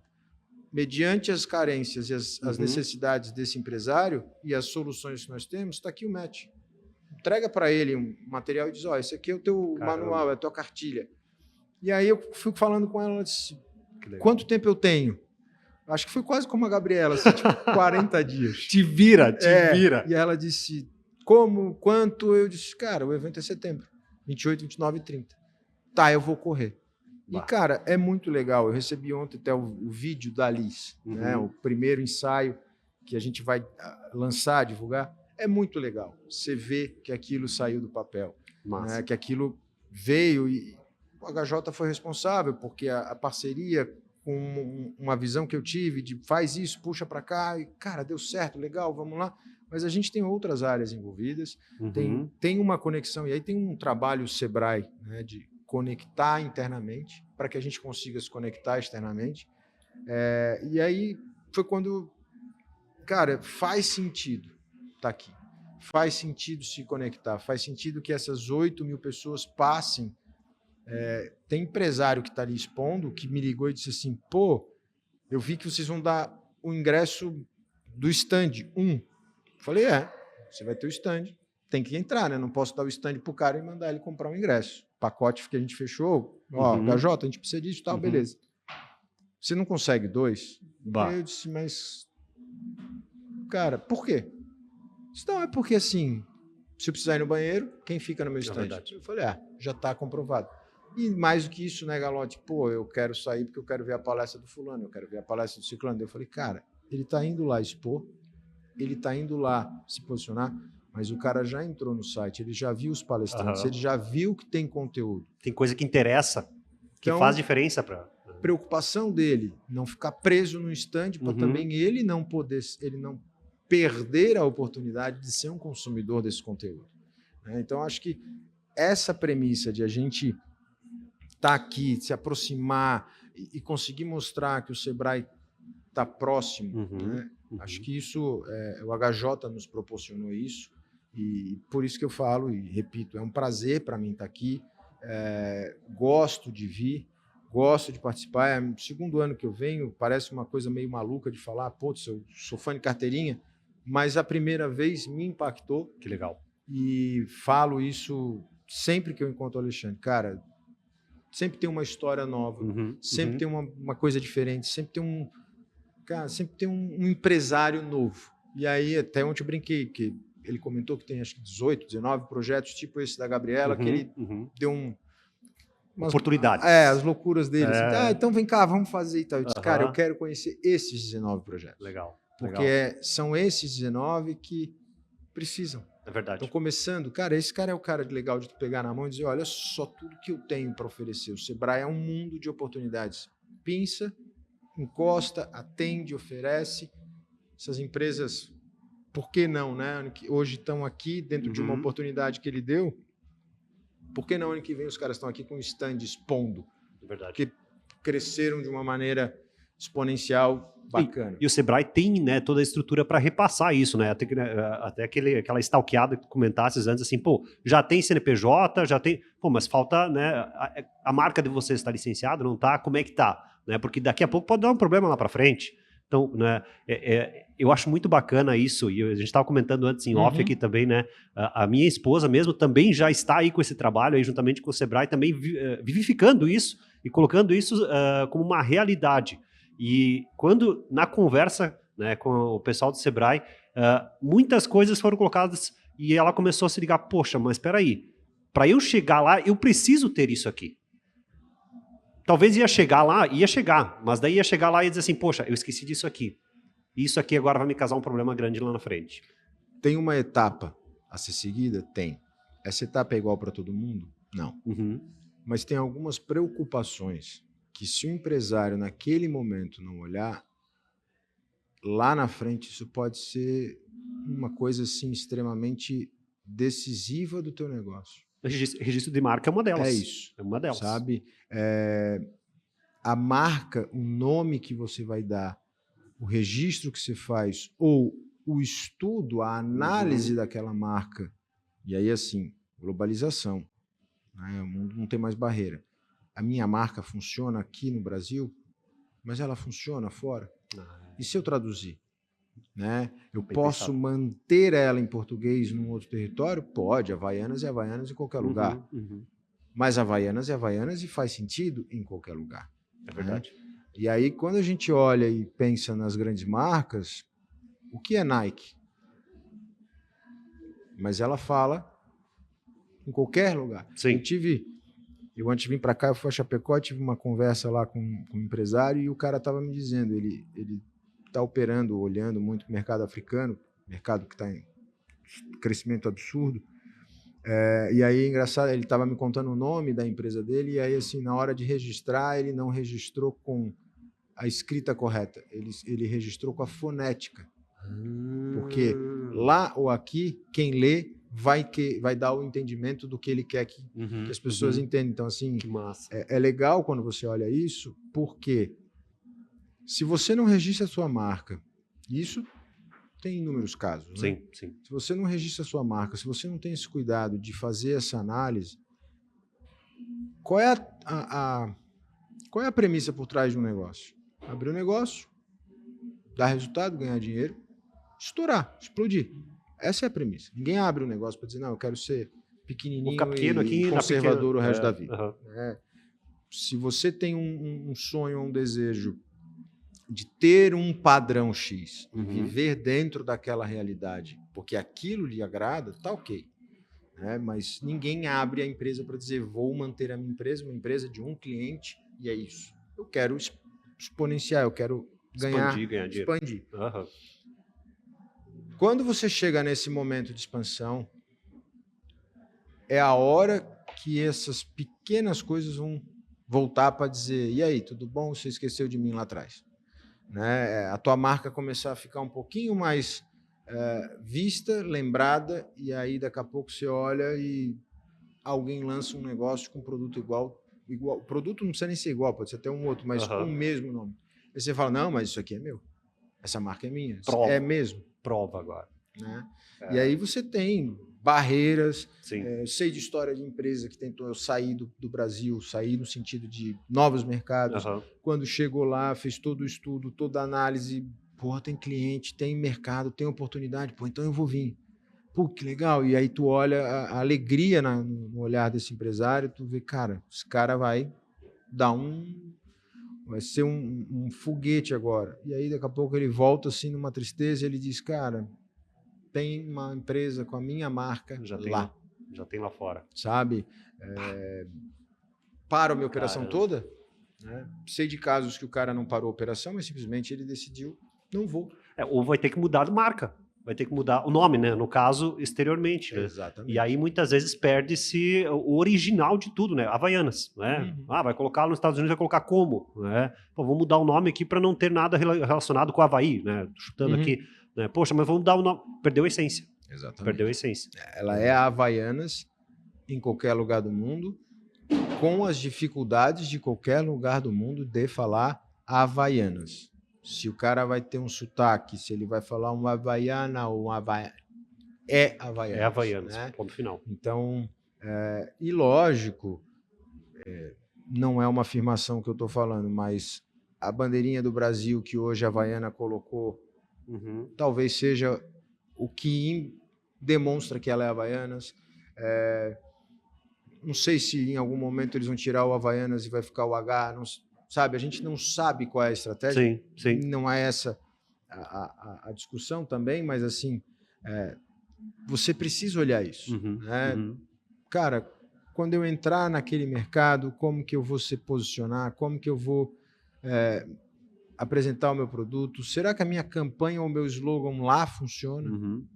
mediante as carências e as necessidades desse empresário e as soluções que nós temos, está aqui o match. Entrega para ele um material e diz, ó, esse aqui é o teu manual, é a tua cartilha. E aí eu fui falando com ela, ela disse, quanto tempo eu tenho? Acho que foi quase como a Gabriela, assim, tipo 40 dias. Te vira. E ela disse, como, quanto? Eu disse, cara, o evento é setembro, 28, 29 e 30. Tá, eu vou correr. E, cara, é muito legal. Eu recebi ontem até o vídeo da Liz, né? O primeiro ensaio que a gente vai lançar, divulgar. É muito legal. Você vê que aquilo saiu do papel, né? Que aquilo veio e o HJ foi responsável, porque a parceria com uma visão que eu tive de faz isso, puxa para cá, e, cara, deu certo, legal, vamos lá. Mas a gente tem outras áreas envolvidas, tem uma conexão, e aí tem um trabalho Sebrae, né, de conectar internamente para que a gente consiga se conectar externamente. E aí foi quando, cara, faz sentido estar aqui. Faz sentido se conectar. Faz sentido que essas 8 mil pessoas passem. Tem empresário que está ali expondo, que me ligou e disse assim, pô, eu vi que vocês vão dar o ingresso do stand 1. Falei, você vai ter o stand. Tem que entrar, né? Não posso dar o stand pro cara e mandar ele comprar um ingresso. Pacote que a gente fechou, HJ, a gente precisa disso, tal, beleza. Você não consegue 2? Aí eu disse, mas, cara, por quê? Disse, não, é porque assim, se eu precisar ir no banheiro, quem fica no meu stand? Eu falei, já está comprovado. E mais do que isso, né, Galote? Pô, eu quero sair porque eu quero ver a palestra do fulano, eu quero ver a palestra do ciclano. Eu falei, cara, ele está indo lá expor, ele está indo lá se posicionar, mas o cara já entrou no site, ele já viu os palestrantes, ele já viu que tem conteúdo. Tem coisa que interessa, que então, faz diferença para... Preocupação dele, não ficar preso no stand, para também ele não perder a oportunidade de ser um consumidor desse conteúdo. Então, acho que essa premissa de a gente estar aqui, se aproximar e conseguir mostrar que o Sebrae está próximo, né? Acho que isso, o HJ nos proporcionou isso, e por isso que eu falo e repito, é um prazer para mim estar aqui, gosto de vir, gosto de participar, é o segundo ano que eu venho, parece uma coisa meio maluca de falar, putz, eu sou fã de carteirinha, mas a primeira vez me impactou. Que legal. E falo isso sempre que eu encontro o Alexandre. Cara, sempre tem uma história nova, sempre tem uma coisa diferente, sempre tem um empresário novo. E aí, até ontem eu brinquei, que ele comentou que tem acho que 18, 19 projetos, tipo esse da Gabriela, que ele deu oportunidades. As loucuras dele. Assim, então vem cá, vamos fazer e tal. Eu disse, cara, eu quero conhecer esses 19 projetos. Legal. Porque são esses 19 que precisam. É verdade. Estão começando. Cara, esse cara é o cara legal de tu pegar na mão e dizer, olha só tudo que eu tenho para oferecer. O Sebrae é um mundo de oportunidades. Pinça, encosta, atende, oferece. Essas empresas, por que não, né? Hoje estão aqui dentro de uma oportunidade que ele deu. Por que não ano que vem os caras estão aqui com stand expondo? É verdade. Porque cresceram de uma maneira exponencial bacana. E o Sebrae tem, né, toda a estrutura para repassar isso, né? Até aquela stalkeada que tu comentasses antes, assim, pô, já tem CNPJ, já tem... Pô, mas falta, né? A marca de vocês está licenciada, não tá? Como é que tá? Né? Porque daqui a pouco pode dar um problema lá para frente. Então, né, eu acho muito bacana isso, e a gente estava comentando antes em off aqui também, né, a minha esposa mesmo também já está aí com esse trabalho, aí juntamente com o Sebrae, também vivificando isso e colocando isso como uma realidade. E quando, na conversa, né, com o pessoal do Sebrae, muitas coisas foram colocadas e ela começou a se ligar, poxa, mas espera aí, para eu chegar lá, eu preciso ter isso aqui. Talvez ia chegar, mas daí ia chegar lá e dizer assim, poxa, eu esqueci disso aqui. Isso aqui agora vai me causar um problema grande lá na frente. Tem uma etapa a ser seguida? Tem. Essa etapa é igual para todo mundo? Não. Mas tem algumas preocupações que se o empresário naquele momento não olhar, lá na frente isso pode ser uma coisa assim extremamente decisiva do teu negócio. Registro de marca é uma delas. É isso. É uma delas. Sabe? A marca, o nome que você vai dar, o registro que você faz, ou o estudo, a análise daquela marca. E aí, assim, globalização. Né? O mundo não tem mais barreira. A minha marca funciona aqui no Brasil, mas ela funciona fora. E se eu traduzir? Né? Eu posso manter ela em português num outro território? Pode, Havaianas é Havaianas em qualquer lugar. Mas Havaianas é Havaianas e faz sentido em qualquer lugar. É verdade. Né? E aí, quando a gente olha e pensa nas grandes marcas, o que é Nike? Mas ela fala em qualquer lugar. Sim. Eu antes de vir para cá, eu fui a Chapecó, tive uma conversa lá com um empresário e o cara estava me dizendo, ele está operando, olhando muito o mercado africano, mercado que está em crescimento absurdo. E aí, engraçado, ele estava me contando o nome da empresa dele e aí, assim, na hora de registrar, ele não registrou com a escrita correta, ele registrou com a fonética. Porque lá ou aqui, quem lê vai dar o entendimento do que ele quer que as pessoas entendam. Então, assim, que massa. É legal quando você olha isso, porque se você não registra a sua marca, isso tem inúmeros casos, né? Sim, sim. Se você não registra a sua marca, se você não tem esse cuidado de fazer essa análise, qual é a premissa por trás de um negócio? Abrir um negócio, dar resultado, ganhar dinheiro, estourar, explodir. Essa é a premissa. Ninguém abre um negócio para dizer, não, eu quero ser pequenininho e conservador o resto da vida. Se você tem um sonho ou um desejo de ter um padrão X, viver dentro daquela realidade, porque aquilo lhe agrada, tá ok. Mas ninguém abre a empresa para dizer, vou manter a minha empresa, uma empresa de um cliente, e é isso. Eu quero exponenciar, eu quero ganhar dinheiro. Expandir. Quando você chega nesse momento de expansão, é a hora que essas pequenas coisas vão voltar para dizer, e aí, tudo bom? Você esqueceu de mim lá atrás. Né? A tua marca começar a ficar um pouquinho mais vista, lembrada, e aí daqui a pouco você olha e alguém lança um negócio com um produto igual. O produto não precisa nem ser igual, pode ser até um outro, mas com o mesmo nome. Aí você fala, não, mas isso aqui é meu. Essa marca é minha. Prova. É mesmo. Prova agora. Né? E aí você tem barreiras. Sim. Eu sei de história de empresa que tentou sair do Brasil, sair no sentido de novos mercados. Aham. Quando chegou lá, fez todo o estudo, toda a análise. Porra, tem cliente, tem mercado, tem oportunidade. Pô, então eu vou vir. Pô, que legal. E aí tu olha a alegria no olhar desse empresário, tu vê, cara, esse cara vai ser um foguete agora. E aí daqui a pouco ele volta assim numa tristeza e ele diz, cara, tem uma empresa com a minha marca lá. Já tem lá fora. Sabe? Para a minha operação Caramba. toda. Né? Sei de casos que o cara não parou a operação, mas simplesmente ele decidiu, não vou. Ou vai ter que mudar de marca. Vai ter que mudar o nome, né? No caso, exteriormente. Né? Exatamente. E aí, muitas vezes, perde-se o original de tudo, né? Havaianas, né? Vai colocar nos Estados Unidos, vai colocar como, né? Pô, vamos mudar o nome aqui para não ter nada relacionado com o Havaí, né? Chutando aqui. Né? Poxa, mas vamos dar o nome. Perdeu a essência. Exatamente. Perdeu a essência. Ela é a Havaianas em qualquer lugar do mundo, com as dificuldades de qualquer lugar do mundo de falar Havaianas. Se o cara vai ter um sotaque, se ele vai falar uma Havaiana ou uma Havaiana, é Havaianas. É Havaianas, né? Ponto final. Então, e lógico, não é uma afirmação que eu estou falando, mas a bandeirinha do Brasil que hoje a Havaiana colocou, talvez seja o que demonstra que ela é Havaianas. Não sei se em algum momento eles vão tirar o Havaianas e vai ficar o H, não, sabe? A gente não sabe qual é a estratégia. Sim. Não é essa a discussão também, mas assim, você precisa olhar isso. Né? Cara, quando eu entrar naquele mercado, como que eu vou se posicionar? Como que eu vou apresentar o meu produto? Será que a minha campanha ou o meu slogan lá funciona?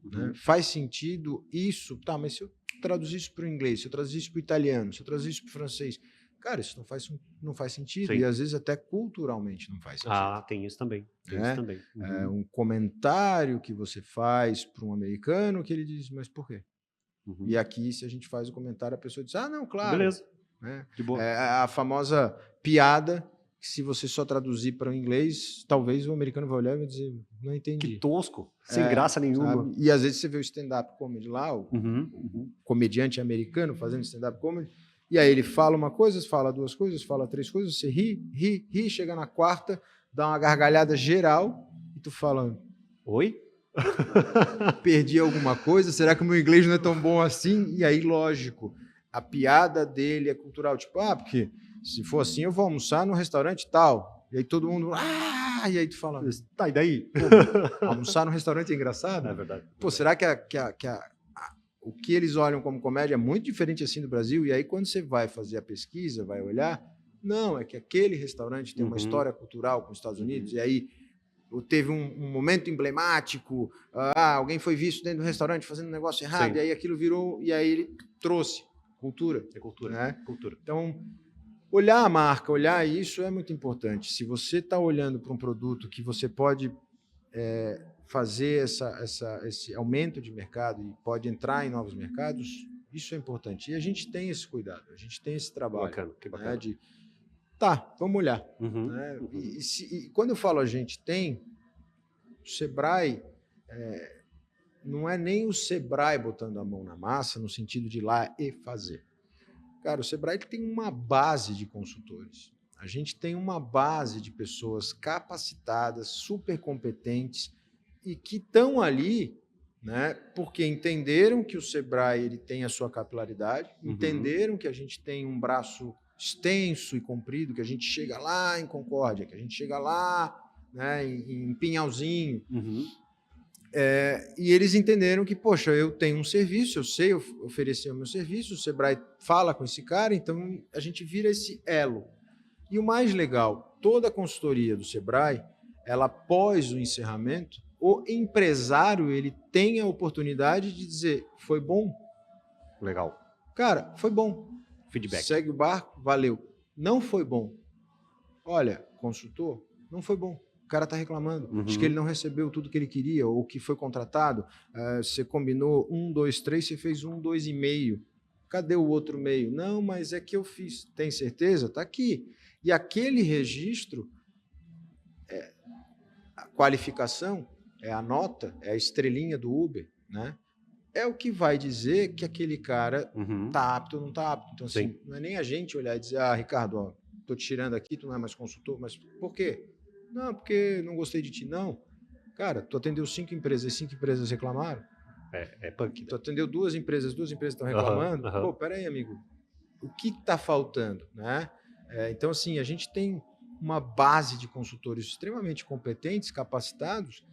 Né? Faz sentido isso? Tá, mas se eu traduzir isso para o inglês, se eu traduzir isso para o italiano, se eu traduzir isso para o francês, cara, isso não faz sentido. Sim. E às vezes até culturalmente não faz sentido. Tem isso também. Um comentário que você faz para um americano que ele diz, mas por quê? E aqui, se a gente faz o comentário, a pessoa diz, não, claro. Beleza. Né? De boa. A famosa piada que se você só traduzir para o inglês, talvez o americano vai olhar e vai dizer, não entendi. Que tosco, sem graça nenhuma. Sabe? E às vezes você vê o stand-up comedy lá, o comediante americano fazendo stand-up comedy, e aí ele fala uma coisa, fala duas coisas, fala três coisas, você ri, chega na quarta, dá uma gargalhada geral, e tu fala... Oi? Perdi alguma coisa? Será que o meu inglês não é tão bom assim? E aí, lógico, a piada dele é cultural. Tipo, porque se for assim, eu vou almoçar no restaurante tal. E aí todo mundo... E aí tu fala... Tá, e daí? Pô, almoçar no restaurante é engraçado? É verdade. Pô, será que o que eles olham como comédia é muito diferente assim do Brasil? E aí, quando você vai fazer a pesquisa, vai olhar... Não, é que aquele restaurante tem uma história cultural com os Estados Unidos. E aí... teve um momento emblemático, alguém foi visto dentro do restaurante fazendo um negócio errado, Sim. e aí aquilo virou, e aí ele trouxe cultura. É cultura. Né? Cultura. Então, olhar a marca, olhar isso é muito importante. Se você está olhando para um produto que você pode fazer esse aumento de mercado e pode entrar em novos mercados, isso é importante. E a gente tem esse cuidado, a gente tem esse trabalho. Que bacana. Né, vamos olhar. Né? E quando eu falo a gente tem, o Sebrae não é nem o Sebrae botando a mão na massa no sentido de ir lá e fazer. Cara, o Sebrae tem uma base de consultores. A gente tem uma base de pessoas capacitadas, super competentes e que estão ali, né, porque entenderam que o Sebrae ele tem a sua capilaridade, entenderam que a gente tem um braço extenso e comprido, que a gente chega lá em Concórdia, que a gente chega lá, né, em Pinhalzinho. E eles entenderam que, poxa, eu tenho um serviço, eu sei oferecer o meu serviço, o Sebrae fala com esse cara, então a gente vira esse elo. E o mais legal, toda a consultoria do Sebrae, ela após o encerramento, o empresário ele tem a oportunidade de dizer, foi bom? Legal. Cara, foi bom. Feedback. Segue o barco, valeu. Não foi bom. Olha, consultor, não foi bom. O cara está reclamando. Diz que ele não recebeu tudo que ele queria ou que foi contratado. Você combinou 1, 2, 3, você fez 1, 2,5. Cadê o outro meio? Não, mas é que eu fiz. Tem certeza? Está aqui. E aquele registro, a qualificação, é a nota, é a estrelinha do Uber, né? é o que vai dizer que aquele cara Uhum. tá apto ou não tá apto. Então, Sim. assim, não é nem a gente olhar e dizer, ah, Ricardo, ó, tô te tirando aqui, tu não é mais consultor, mas por quê? Não, porque não gostei de ti. Não. Cara, tu atendeu 5 empresas, 5 empresas reclamaram. É punk, né? Tu atendeu 2 empresas estão Aham, reclamando. aham. Pô, peraí, amigo, o que está faltando, né? Então, assim, a gente tem uma base de consultores extremamente competentes, capacitados,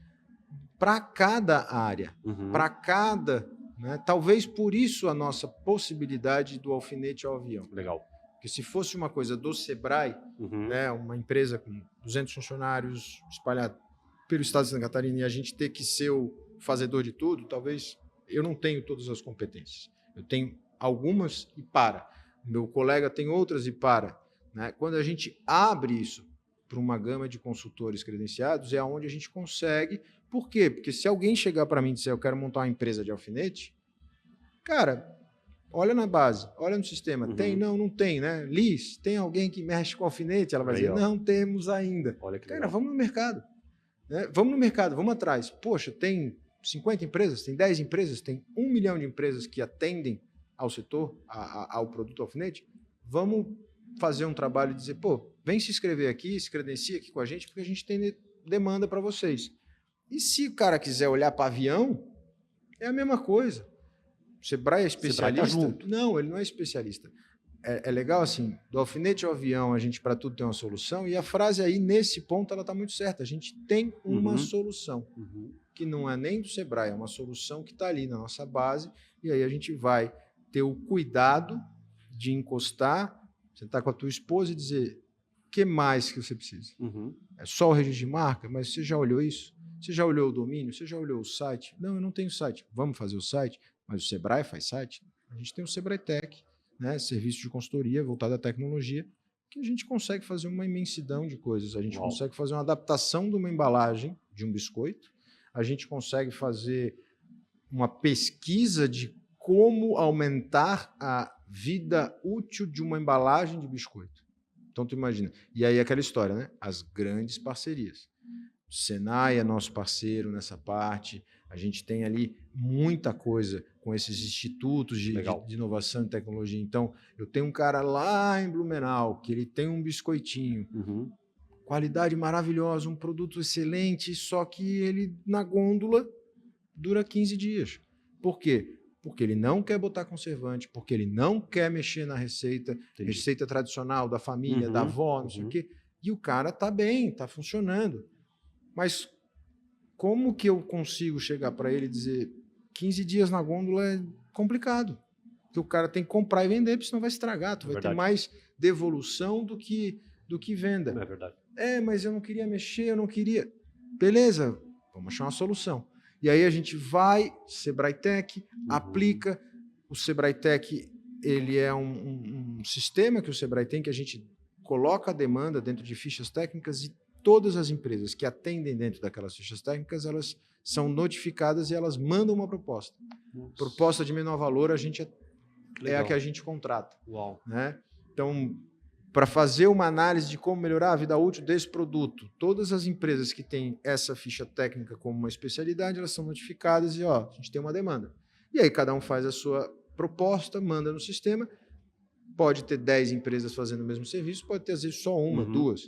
para cada área, Uhum. para cada, né? Talvez por isso a nossa possibilidade do alfinete ao avião. Legal. Porque se fosse uma coisa do Sebrae, Uhum. né, uma empresa com 200 funcionários espalhada pelo estado de Santa Catarina e a gente ter que ser o fazedor de tudo, talvez eu não tenho todas as competências. Eu tenho algumas e para. Meu colega tem outras e para. Né? Quando a gente abre isso para uma gama de consultores credenciados, é onde a gente consegue. Por quê? Porque se alguém chegar para mim e disser eu quero montar uma empresa de alfinete, cara, olha na base, olha no sistema. Tem? Uhum. Não, não tem, né? Liz, tem alguém que mexe com alfinete? Ela vai Aí, dizer, ó. não temos ainda. Olha que Cara, legal. vamos no mercado. Né? Vamos no mercado, vamos atrás. Poxa, tem 50 empresas, tem 10 empresas, tem 1 milhão de empresas que atendem ao setor, ao produto alfinete. Vamos fazer um trabalho e dizer, pô, vem se inscrever aqui, se credencia aqui com a gente, porque a gente tem demanda para vocês. E se o cara quiser olhar para avião, é a mesma coisa. O Sebrae é Sebrae tá especialista? junto. Não, ele não é especialista. É legal assim, do alfinete ao avião, a gente para tudo tem uma solução, e a frase aí, nesse ponto, ela está muito certa. A gente tem uma Uhum. solução, Uhum. que não é nem do Sebrae, é uma solução que está ali na nossa base, e aí a gente vai ter o cuidado de encostar, sentar com a tua esposa e dizer, o que mais que você precisa? Uhum. É só o registro de marca? Mas você já olhou isso? Você já olhou o domínio? Você já olhou o site? Não, eu não tenho site. Vamos fazer o site? Mas o Sebrae faz site? A gente tem o Sebrae Tech, né? Serviço de consultoria voltado à tecnologia, que a gente consegue fazer uma imensidão de coisas. A gente Uau. consegue fazer uma adaptação de uma embalagem de um biscoito, a gente consegue fazer uma pesquisa de como aumentar a vida útil de uma embalagem de biscoito. Então, tu imagina. E aí aquela história, né? As grandes parcerias. O Senai é nosso parceiro nessa parte. A gente tem ali muita coisa com esses institutos de inovação e tecnologia. Então, eu tenho um cara lá em Blumenau que ele tem um biscoitinho, Uhum. qualidade maravilhosa, um produto excelente, só que ele na gôndola dura 15 dias. Por quê? Porque ele não quer botar conservante, porque ele não quer mexer na receita, receita tradicional da família, da avó, não sei o quê. E o cara tá bem, tá funcionando. Mas como que eu consigo chegar para ele e dizer 15 dias na gôndola é complicado? Porque o cara tem que comprar e vender, porque senão vai estragar. Tu vai ter mais devolução do que venda. É verdade. Mas eu não queria mexer, eu não queria. Beleza, vamos achar uma solução. E aí a gente vai, Sebrae Tech, aplica. O Sebrae Tech, ele é um sistema que o Sebrae tem, que a gente coloca a demanda dentro de fichas técnicas e todas as empresas que atendem dentro daquelas fichas técnicas, elas são notificadas e elas mandam uma proposta. Nossa. Proposta de menor valor, a gente é a que a gente contrata. Uau. Né? Então, para fazer uma análise de como melhorar a vida útil desse produto, todas as empresas que têm essa ficha técnica como uma especialidade, elas são notificadas e a gente tem uma demanda. E aí cada um faz a sua proposta, manda no sistema. Pode ter 10 empresas fazendo o mesmo serviço, pode ter às vezes só uma, duas.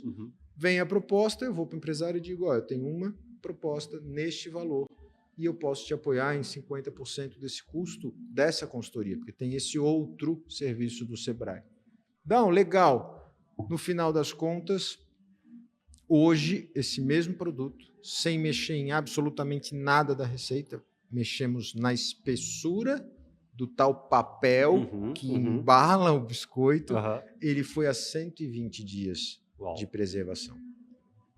Vem a proposta, eu vou para o empresário e digo, eu tenho uma proposta neste valor e eu posso te apoiar em 50% desse custo dessa consultoria, porque tem esse outro serviço do Sebrae. Não, legal. No final das contas, hoje, esse mesmo produto, sem mexer em absolutamente nada da receita, mexemos na espessura do tal papel que embala o biscoito, ele foi a 120 dias de preservação.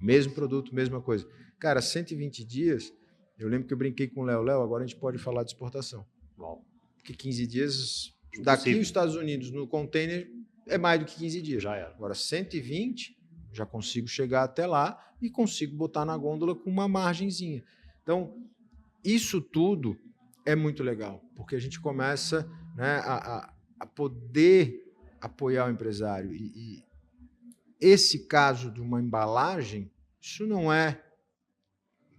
Mesmo produto, mesma coisa. Cara, 120 dias, eu lembro que eu brinquei com o Léo, agora a gente pode falar de exportação. Uau. Porque 15 dias, daqui aos Estados Unidos, no container, é mais do que 15 dias. Já era. Agora, 120, já consigo chegar até lá e consigo botar na gôndola com uma margenzinha. Então, isso tudo é muito legal, porque a gente começa, né, a poder apoiar o empresário. E esse caso de uma embalagem, isso não é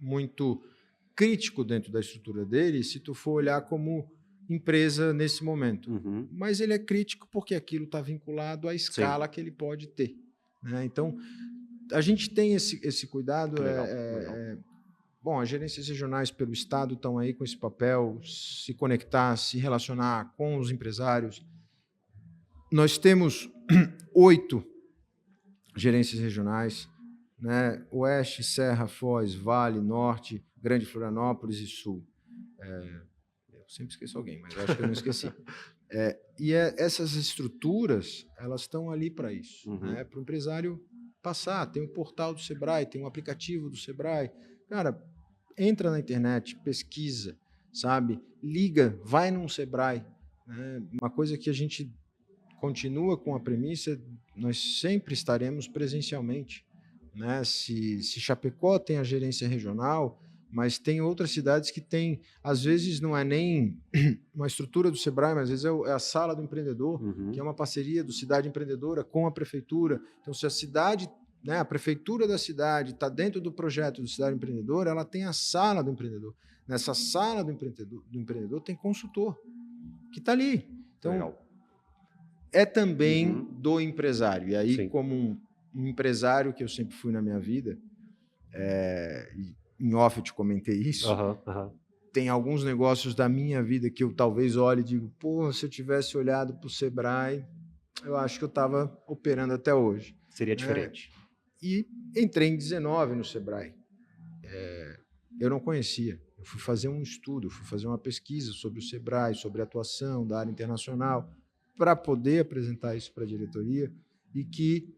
muito crítico dentro da estrutura dele, se tu for olhar como empresa nesse momento. Mas ele é crítico porque aquilo está vinculado à escala que ele pode ter, né? Então, a gente tem esse cuidado. Legal. Bom, as gerências regionais pelo Estado estão aí com esse papel, se conectar, se relacionar com os empresários. Nós temos 8 gerências regionais, né? Oeste, Serra, Foz, Vale, Norte, Grande Florianópolis e Sul. Eu sempre esqueço alguém, mas acho que eu não esqueci. Essas estruturas, elas estão ali para isso, né? Para o empresário passar. Tem um portal do Sebrae, tem um aplicativo do Sebrae. Cara, entra na internet, pesquisa, sabe? Liga, vai num Sebrae, né? Uma coisa que a gente continua com a premissa, nós sempre estaremos presencialmente, né? Se Chapecó tem a gerência regional, mas tem outras cidades que têm, às vezes não é nem uma estrutura do Sebrae, mas às vezes é a sala do empreendedor, que é uma parceria do Cidade Empreendedora com a prefeitura. Então, se a cidade, né, a prefeitura da cidade está dentro do projeto do Cidade Empreendedora, ela tem a sala do empreendedor. Nessa sala do empreendedor tem consultor, que está ali. Então, legal. É também do empresário. E aí, como um empresário que eu sempre fui na minha vida, em off eu te comentei isso, tem alguns negócios da minha vida que eu talvez olhe e digo, pô, se eu tivesse olhado para o Sebrae, eu acho que eu estava operando até hoje. Seria diferente. E entrei em 19 no Sebrae. Eu não conhecia. Eu fui fazer um estudo, fui fazer uma pesquisa sobre o Sebrae, sobre a atuação da área internacional, para poder apresentar isso para a diretoria e que,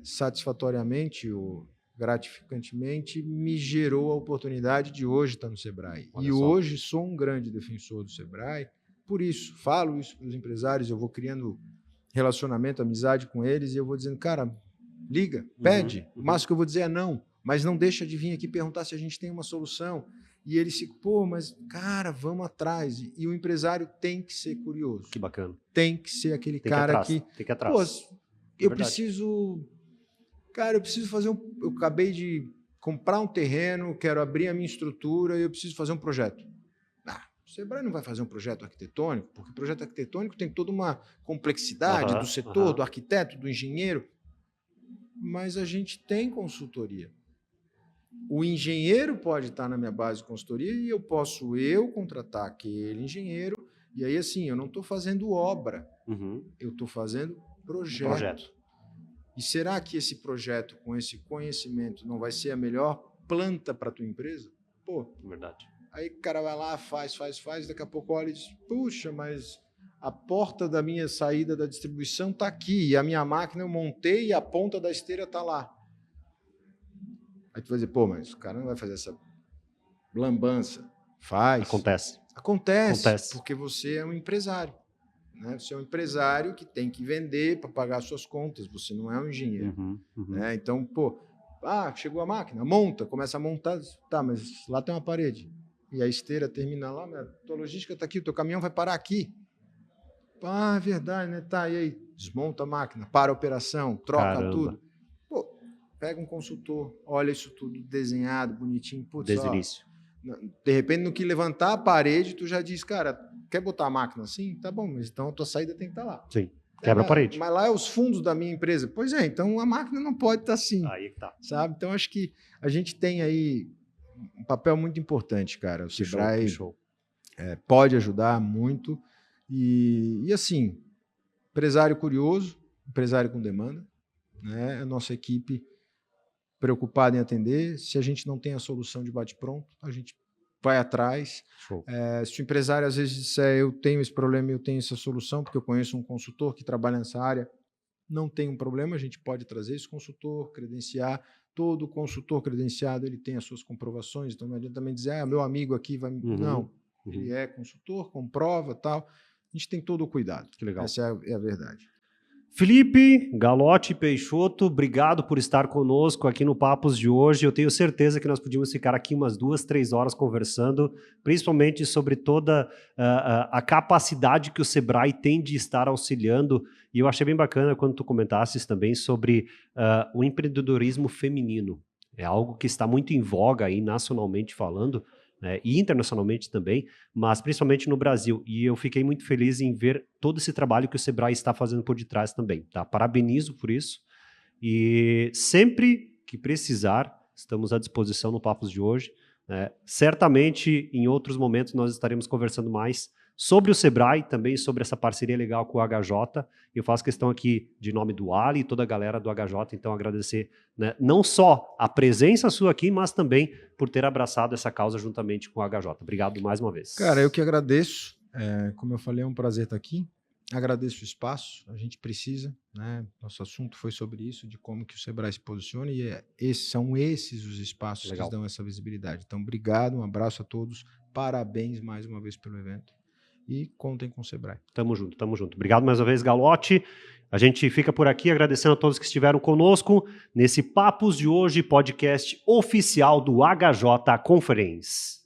satisfatoriamente ou gratificantemente, me gerou a oportunidade de hoje estar no Sebrae. E hoje sou um grande defensor do Sebrae. Por isso, falo isso para os empresários, eu vou criando relacionamento, amizade com eles, e eu vou dizendo, cara, liga, pede. O máximo que eu vou dizer é não, mas não deixa de vir aqui perguntar se a gente tem uma solução. E eles ficam, pô, mas, cara, vamos atrás. E o empresário tem que ser curioso. Que bacana. Tem que ser aquele cara que... Tem que ir atrás. Pô, eu preciso... Cara, eu preciso fazer eu acabei de comprar um terreno, quero abrir a minha estrutura e eu preciso fazer um projeto. O Sebrae não vai fazer um projeto arquitetônico, porque o projeto arquitetônico tem toda uma complexidade do setor, do arquiteto, do engenheiro. Mas a gente tem consultoria. O engenheiro pode estar na minha base de consultoria e eu posso contratar aquele engenheiro. E aí, assim, eu não estou fazendo obra, eu estou fazendo projeto. E será que esse projeto, com esse conhecimento, não vai ser a melhor planta para a tua empresa? Pô, verdade. Aí o cara vai lá, faz, daqui a pouco olha e diz, puxa, mas a porta da minha saída da distribuição está aqui, e a minha máquina eu montei e a ponta da esteira está lá. Aí tu vai dizer, pô, mas o cara não vai fazer essa lambança. Faz. Acontece, porque você é um empresário. Né? Você é um empresário que tem que vender para pagar suas contas, você não é um engenheiro. Né? Então, pô, chegou a máquina, monta, começa a montar, tá, mas lá tem uma parede. E a esteira termina lá, a tua logística está aqui, o teu caminhão vai parar aqui. É verdade, né? Tá, e aí? Desmonta a máquina, para a operação, troca tudo. Pô, pega um consultor, olha isso tudo desenhado, bonitinho. Putz, desde o início. De repente, no que levantar a parede, tu já diz, cara, quer botar a máquina assim? Tá bom, mas então a tua saída tem que estar lá. Sim, quebra a parede. Mas lá é os fundos da minha empresa. Pois é, então a máquina não pode estar assim. Aí que tá. Sabe? Então, acho que a gente tem aí um papel muito importante, cara. O Sebrae pode ajudar muito. E assim, empresário curioso, empresário com demanda, né? A nossa equipe preocupada em atender. Se a gente não tem a solução de bate-pronto, a gente vai atrás. Se o empresário às vezes disser, eu tenho esse problema, eu tenho essa solução, porque eu conheço um consultor que trabalha nessa área, não tem um problema, a gente pode trazer esse consultor, credenciar. Todo consultor credenciado, ele tem as suas comprovações, então não adianta também dizer, meu amigo aqui vai... Não, ele é consultor, comprova, tal. A gente tem todo o cuidado. Que legal. Essa é a verdade. Felipe Galotti Peixoto, obrigado por estar conosco aqui no Papos de hoje. Eu tenho certeza que nós podíamos ficar aqui umas 2, 3 horas conversando, principalmente sobre toda a capacidade que o Sebrae tem de estar auxiliando. E eu achei bem bacana quando tu comentasses também sobre o empreendedorismo feminino. É algo que está muito em voga aí nacionalmente falando, né, e internacionalmente também, mas principalmente no Brasil. E eu fiquei muito feliz em ver todo esse trabalho que o Sebrae está fazendo por detrás também. Tá? Parabenizo por isso. E sempre que precisar, estamos à disposição no Papos de hoje. Certamente, em outros momentos, nós estaremos conversando mais sobre o Sebrae, também sobre essa parceria legal com o HJ. Eu faço questão aqui, de nome do Ali e toda a galera do HJ, então agradecer, né, não só a presença sua aqui, mas também por ter abraçado essa causa juntamente com o HJ. Obrigado mais uma vez. Cara, eu que agradeço. Como eu falei, é um prazer estar aqui. Agradeço o espaço, a gente precisa, né? Nosso assunto foi sobre isso, de como que o Sebrae se posiciona, e são esses os espaços Legal. que dão essa visibilidade. Então, obrigado, um abraço a todos, parabéns mais uma vez pelo evento e contem com o Sebrae. Tamo junto, tamo junto. Obrigado mais uma vez, Galotti. A gente fica por aqui agradecendo a todos que estiveram conosco nesse Papos de Hoje, podcast oficial do HJ Conference.